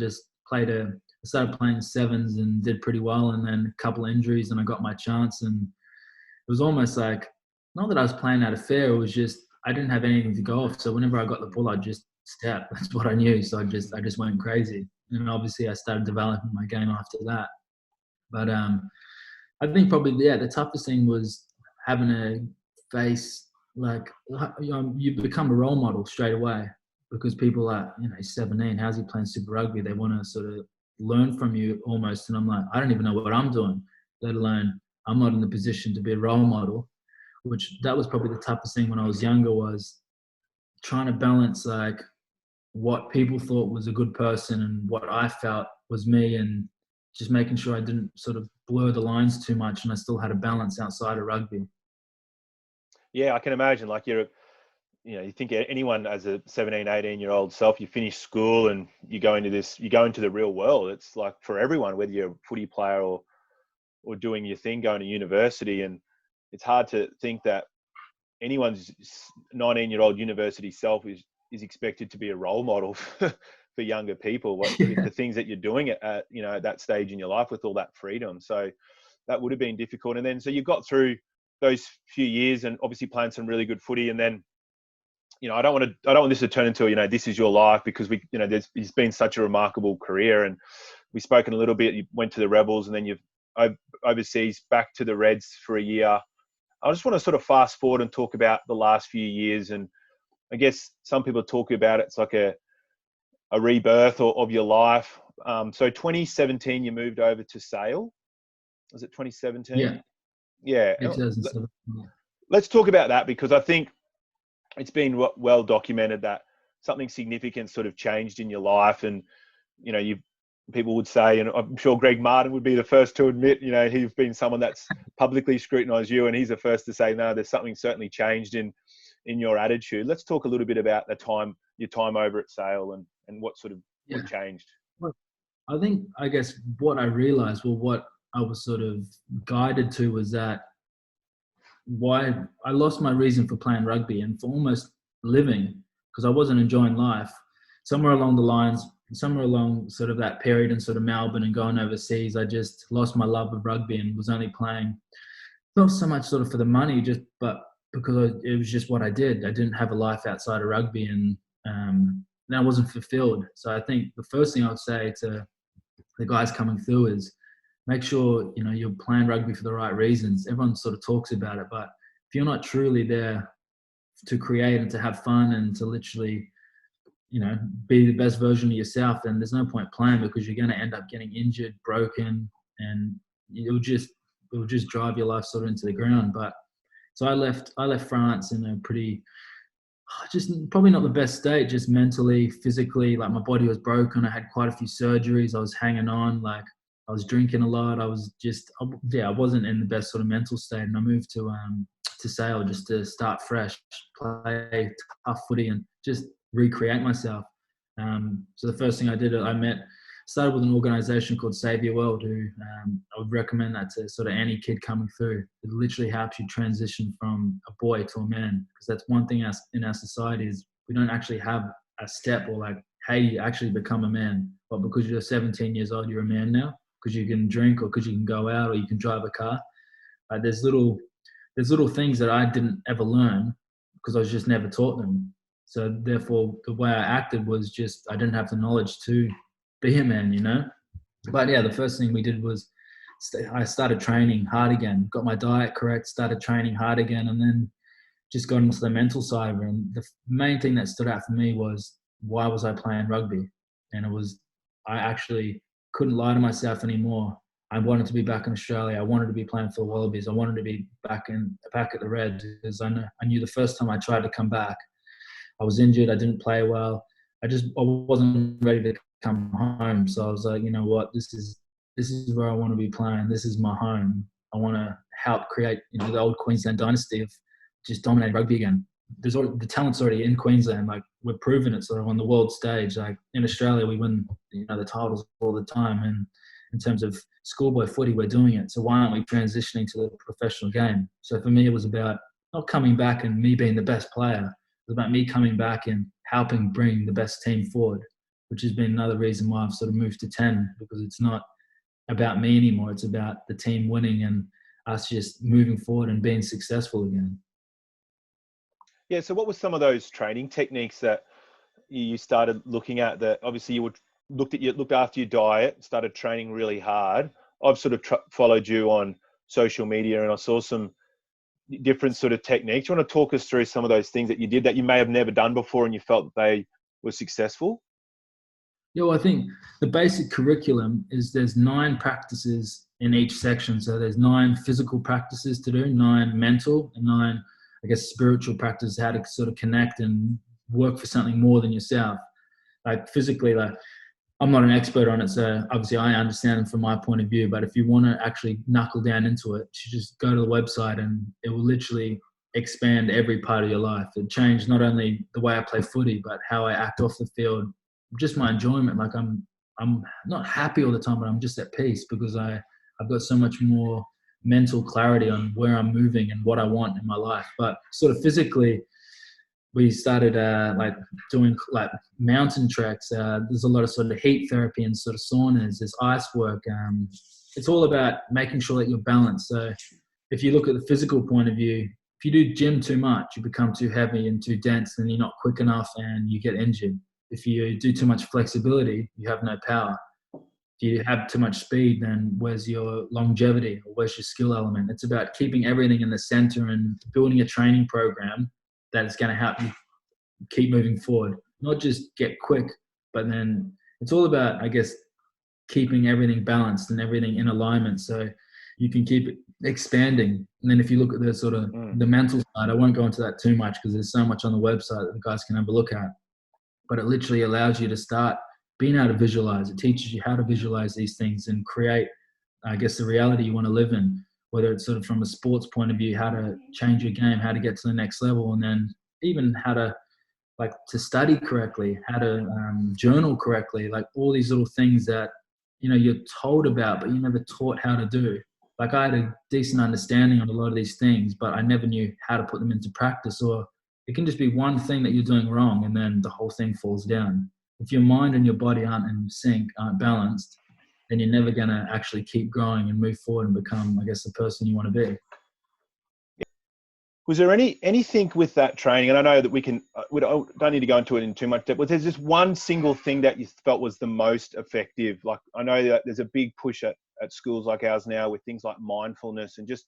started playing sevens and did pretty well, and then a couple of injuries and I got my chance. And it was almost like, not that I was playing out of fear, it was just I didn't have anything to go off. So whenever I got the ball, I'd just step. That's what I knew. So I just went crazy. And obviously I started developing my game after that. But I think probably, the toughest thing was having to face, like, you become a role model straight away, because people are, he's 17, how's he playing Super Rugby? They want to sort of learn from you almost. And I'm like, I don't even know what I'm doing, let alone I'm not in the position to be a role model, which that was probably the toughest thing when I was younger, was trying to balance like what people thought was a good person and what I felt was me, and just making sure I didn't sort of blur the lines too much and I still had a balance outside of rugby. Yeah, I can imagine. Like you think anyone as a 17, 18-year-old self, you finish school and you go into the real world. It's like for everyone, whether you're a footy player or doing your thing, going to university. And it's hard to think that anyone's 19-year-old university self is expected to be a role model for for younger people, with the things that you're doing at you know, at that stage in your life with all that freedom. So that would have been difficult. And then so you got through those few years and obviously playing some really good footy. And then, you know, I don't want this to turn into, you know, this is your life, because it's been such a remarkable career. And we've spoken a little bit. You went to the Rebels and then you've overseas back to the Reds for a year. I just want to sort of fast forward and talk about the last few years. And I guess some people talk about it's like a rebirth of your life. So 2017, you moved over to Sale. Was it 2017? Yeah. Let's talk about that, because I think it's been well documented that something significant sort of changed in your life. And, you know, people would say, and I'm sure Greg Martin would be the first to admit, you know, he's been someone that's publicly scrutinised you, and he's the first to say, no, there's something certainly changed in your attitude. Let's talk a little bit about your time over at Sale and what sort of what changed. Well, I guess what I realised, well, what I was sort of guided to, was that why I lost my reason for playing rugby and for almost living, because I wasn't enjoying life. Somewhere along the lines, somewhere along sort of that period in sort of Melbourne and going overseas, I just lost my love of rugby and was only playing, not so much sort of for the money, but because it was just what I did. I didn't have a life outside of rugby, and I wasn't fulfilled. So I think the first thing I would say to the guys coming through is make sure, you know, you're playing rugby for the right reasons. Everyone sort of talks about it, but if you're not truly there to create and to have fun and to literally, you know, be the best version of yourself, then there's no point playing, because you're going to end up getting injured, broken, and it will just drive your life sort of into the ground. But so I left France in a pretty, just probably not the best state, just mentally, physically. Like, my body was broken. I had quite a few surgeries. I was hanging on. Like, I was drinking a lot. I was just, I wasn't in the best sort of mental state. And I moved to Sale just to start fresh, play tough footy, and just recreate myself. So the first thing I did, started with an organisation called Save Your World, who I would recommend that to sort of any kid coming through. It literally helps you transition from a boy to a man, because that's one thing in our society is we don't actually have a step or like, hey, you actually become a man. But because you're 17 years old, you're a man now, because you can drink, or because you can go out, or you can drive a car. There's little things that I didn't ever learn because I was just never taught them. So therefore, the way I acted was just, I didn't have the knowledge to be a man, you know. But yeah, the first thing we did was I started training hard again, got my diet correct, started training hard again, and then just got into the mental side. And the main thing that stood out for me was, why was I playing rugby? And it was, I actually couldn't lie to myself anymore. I wanted to be back in Australia. I wanted to be playing for the Wallabies. I wanted to be back at the Reds, because I knew the first time I tried to come back, I was injured. I didn't play well. I wasn't ready to come home. So I was like, you know what, this is where I want to be playing. This is my home. I want to help create, you know, the old Queensland dynasty of just dominating rugby again. The talent's already in Queensland. Like, we're proving it sort of on the world stage. Like, in Australia, we win, you know, the titles all the time. And in terms of schoolboy footy, we're doing it. So why aren't we transitioning to the professional game? So for me, it was about not coming back and me being the best player. It was about me coming back and helping bring the best team forward, which has been another reason why I've sort of moved to 10, because it's not about me anymore. It's about the team winning and us just moving forward and being successful again. Yeah. So what were some of those training techniques that you started looking at, that obviously you looked after your diet, started training really hard? I've sort of followed you on social media, and I saw some different sort of techniques. Do you want to talk us through some of those things that you did that you may have never done before and you felt that they were successful? Yeah, well, I think the basic curriculum is there's 9 practices in each section. So there's 9 physical practices to do, 9 mental, and 9, I guess, spiritual practices, how to sort of connect and work for something more than yourself. Like, physically, like, I'm not an expert on it, so obviously I understand it from my point of view. But if you want to actually knuckle down into it, you just go to the website and it will literally expand every part of your life. It changed not only the way I play footy, but how I act off the field, just my enjoyment. Like, I'm not happy all the time, but I'm just at peace, because I've got so much more mental clarity on where I'm moving and what I want in my life. But sort of physically, we started like doing like mountain treks. There's a lot of sort of heat therapy and sort of saunas. There's ice work. It's all about making sure that you're balanced. So if you look at the physical point of view, if you do gym too much, you become too heavy and too dense, then you're not quick enough and you get injured. If you do too much flexibility, you have no power. If you have too much speed, then where's your longevity or where's your skill element? It's about keeping everything in the center and building a training program that is going to help you keep moving forward, not just get quick, but then it's all about, I guess, keeping everything balanced and everything in alignment so you can keep it expanding. And then if you look at the sort of the mental side, I won't go into that too much because there's so much on the website that the guys can have a look at, but it literally allows you to start being able to visualize. It teaches you how to visualize these things and create, I guess, the reality you want to live in, whether it's sort of from a sports point of view, how to change your game, how to get to the next level, and then even how to like to study correctly, how to journal correctly, like all these little things that, you know, you're told about, but you're never taught how to do. Like I had a decent understanding on a lot of these things, but I never knew how to put them into practice. Or it can just be one thing that you're doing wrong and then the whole thing falls down. If your mind and your body aren't in sync, aren't balanced, then you're never going to actually keep growing and move forward and become, I guess, the person you want to be. Was there anything with that training? And I know that we don't need to go into it in too much depth. Was there just one single thing that you felt was the most effective? Like I know that there's a big push at schools like ours now with things like mindfulness and just,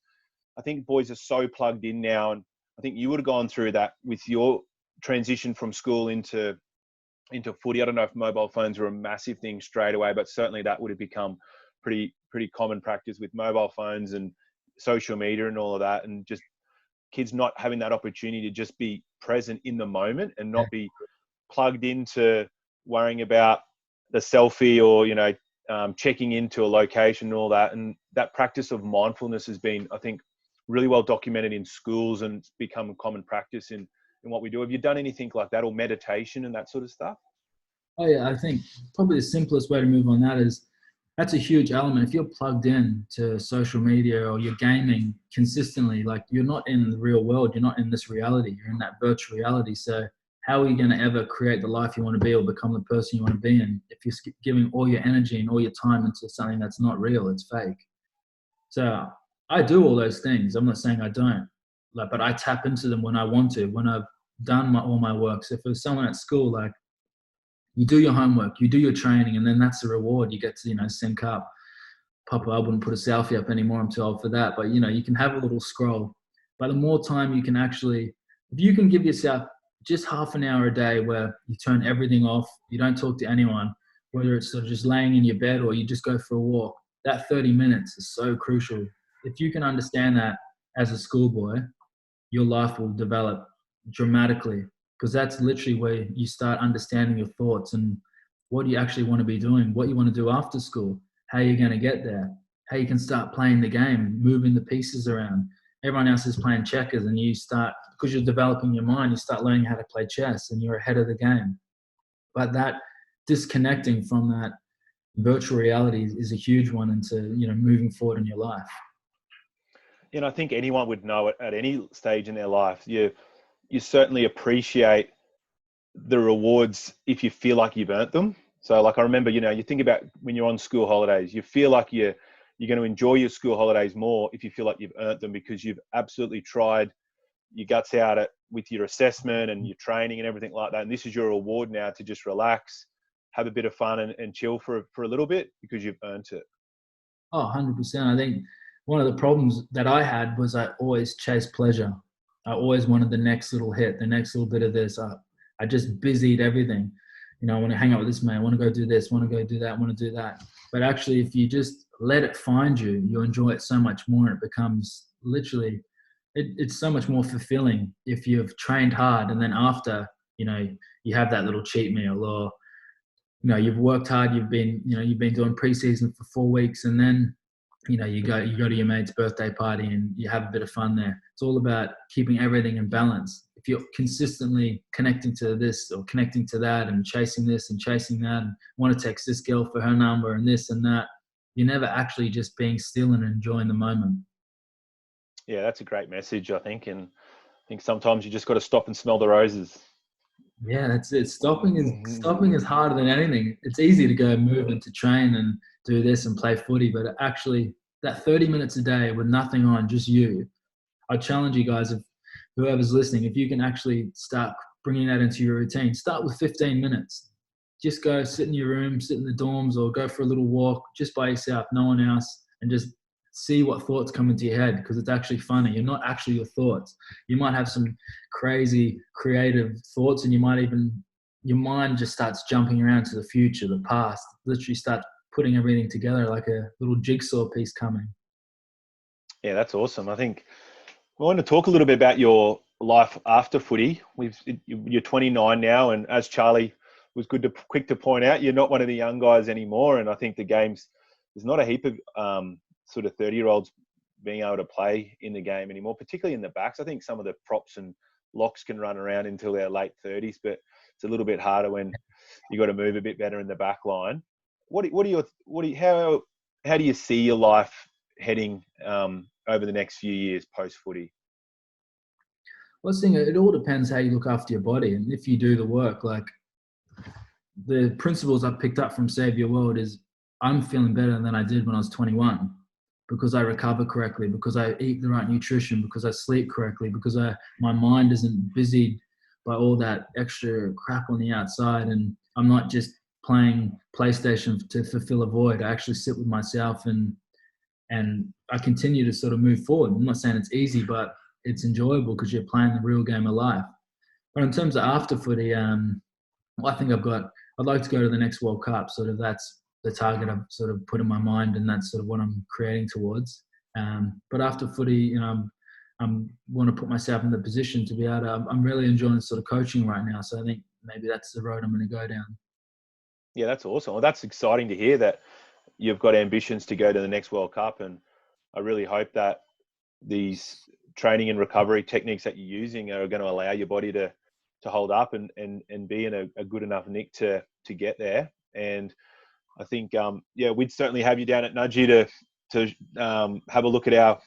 I think boys are so plugged in now. And I think you would have gone through that with your transition from school into footy. I don't know if mobile phones were a massive thing straight away, but certainly that would have become pretty common practice with mobile phones and social media and all of that. And just kids not having that opportunity to just be present in the moment and not be plugged into worrying about the selfie or, you know, checking into a location and all that. And that practice of mindfulness has been, I think, really well documented in schools and it's become a common practice in what we do. Have you done anything like that, or meditation and that sort of stuff? Oh yeah, I think probably the simplest way to move on that is, that's a huge element. If you're plugged in to social media or you're gaming consistently, like you're not in the real world, you're not in this reality, you're in that virtual reality. So how are you going to ever create the life you want to be or become the person you want to be in if you're giving all your energy and all your time into something that's not real, it's fake? So I do all those things. I'm not saying I don't, but I tap into them when I want to, when I've done all my work. So if there's someone at school, like, you do your homework, you do your training, and then that's the reward. You get to, you know, sync up. Papa, I wouldn't put a selfie up anymore. I'm too old for that. But, you know, you can have a little scroll. But the more time you can actually, if you can give yourself just half an hour a day where you turn everything off, you don't talk to anyone, whether it's sort of just laying in your bed or you just go for a walk, that 30 minutes is so crucial. If you can understand that as a schoolboy, your life will develop dramatically. Because that's literally where you start understanding your thoughts and what you actually want to be doing, what you want to do after school, how you're going to get there, how you can start playing the game, moving the pieces around. Everyone else is playing checkers and you start, because you're developing your mind, you start learning how to play chess and you're ahead of the game. But that disconnecting from that virtual reality is a huge one into, you know, moving forward in your life. You know, I think anyone would know it at any stage in their life. You certainly appreciate the rewards if you feel like you've earned them. So like I remember, you know, you think about when you're on school holidays, you feel like you're going to enjoy your school holidays more if you feel like you've earned them because you've absolutely tried your guts out with your assessment and your training and everything like that. And this is your reward now to just relax, have a bit of fun and chill for a little bit because you've earned it. Oh, 100%. I think one of the problems that I had was I always chased pleasure. I always wanted the next little hit, the next little bit of this. I just busied everything. You know, I want to hang out with this man. I want to go do this. I want to go do that. I want to do that. But actually, if you just let it find you, you'll enjoy it so much more. And it becomes literally, it's so much more fulfilling if you've trained hard. And then after, you know, you have that little cheat meal, or, you know, you've worked hard. You've been doing preseason for 4 weeks, and then, you know, you go to your mate's birthday party and you have a bit of fun there. It's all about keeping everything in balance. If you're consistently connecting to this or connecting to that and chasing this and chasing that and want to text this girl for her number and this and that, you're never actually just being still and enjoying the moment. Yeah, that's a great message, I think. And think sometimes you just got to stop and smell the roses. Yeah, that's it. Stopping is harder than anything. It's easy to go move and to train and do this and play footy, but actually that 30 minutes a day with nothing on, just you. I challenge you guys, if whoever's listening, if you can actually start bringing that into your routine, start with 15 minutes. Just go sit in your room, sit in the dorms, or go for a little walk just by yourself, no one else, and just see what thoughts come into your head, because it's actually funny. You're not actually your thoughts. You might have some crazy creative thoughts, and your mind just starts jumping around to the future, the past, literally start putting everything together like a little jigsaw piece coming. Yeah, that's awesome. I think I want to talk a little bit about your life after footy. You're 29 now, and as Charlie was quick to point out, you're not one of the young guys anymore. And I think there's not a heap of sort of 30-year-olds being able to play in the game anymore, particularly in the backs. I think some of the props and locks can run around until their late 30s, but it's a little bit harder when you got to move a bit better in the back line. How do you see your life heading over the next few years post footy? Well, it all depends how you look after your body, and if you do the work. Like the principles I've picked up from Save Your World is I'm feeling better than I did when I was 21 because I recover correctly, because I eat the right nutrition, because I sleep correctly, because my mind isn't busied by all that extra crap on the outside, and I'm not just playing PlayStation to fulfill a void. I actually sit with myself and I continue to sort of move forward. I'm not saying it's easy, but it's enjoyable because you're playing the real game of life. But in terms of after footy, I think I'd like to go to the next World Cup. Sort of that's the target I've sort of put in my mind, and that's sort of what I'm creating towards. But after footy, I want to put myself in the position to be able to, I'm really enjoying sort of coaching right now. So I think maybe that's the road I'm going to go down. Yeah, that's awesome. Well, that's exciting to hear that you've got ambitions to go to the next World Cup. And I really hope that these training and recovery techniques that you're using are going to allow your body to hold up and be in a good enough nick to get there. And I think, we'd certainly have you down at Nudgee to have a look at our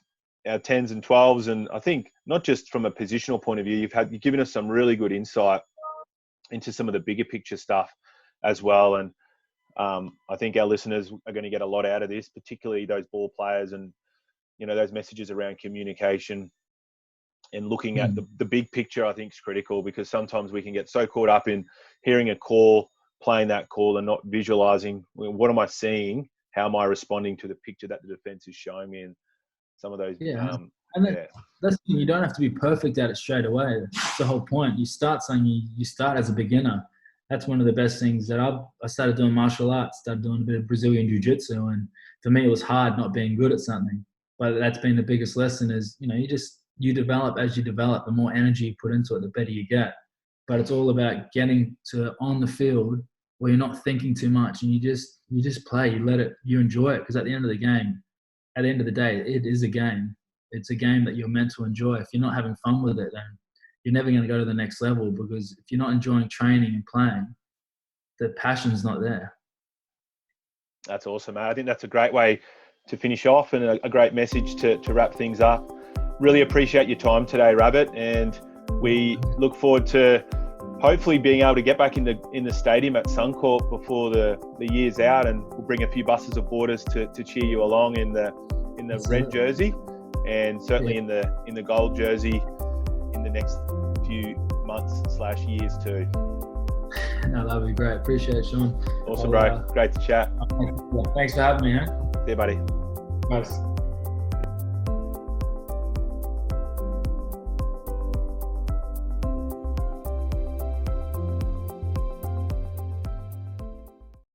10s and 12s. And I think not just from a positional point of view, you've given us some really good insight into some of the bigger picture stuff as well. And I think our listeners are going to get a lot out of this, particularly those ball players and, those messages around communication and looking at the big picture. I think is critical, because sometimes we can get so caught up in hearing a call, playing that call, and not visualizing, what am I seeing? How am I responding to the picture that the defense is showing me? And some of those. That's the thing, you don't have to be perfect at it straight away. That's the whole point. You start as a beginner. That's one of the best things that I started doing martial arts, started doing a bit of Brazilian jiu-jitsu. And for me, it was hard not being good at something. But that's been the biggest lesson is, you develop as you develop. The more energy you put into it, the better you get. But it's all about getting to on the field where you're not thinking too much and you just play. You enjoy it, because at the end of the day, it is a game. It's a game that you're meant to enjoy. If you're not having fun with it, then you're never going to go to the next level, because if you're not enjoying training and playing, the passion's not there. That's awesome, mate. I think that's a great way to finish off, and a great message to wrap things up. Really appreciate your time today, Rabbit, and we look forward to hopefully being able to get back in the stadium at Suncorp before the year's out, and we'll bring a few buses of boarders to cheer you along in the red jersey, and certainly in the gold jersey in the next few months/years too. No, that would be great. Appreciate it, Sean. Awesome, bro. Great to chat. Thanks for having me. See you, buddy. Nice.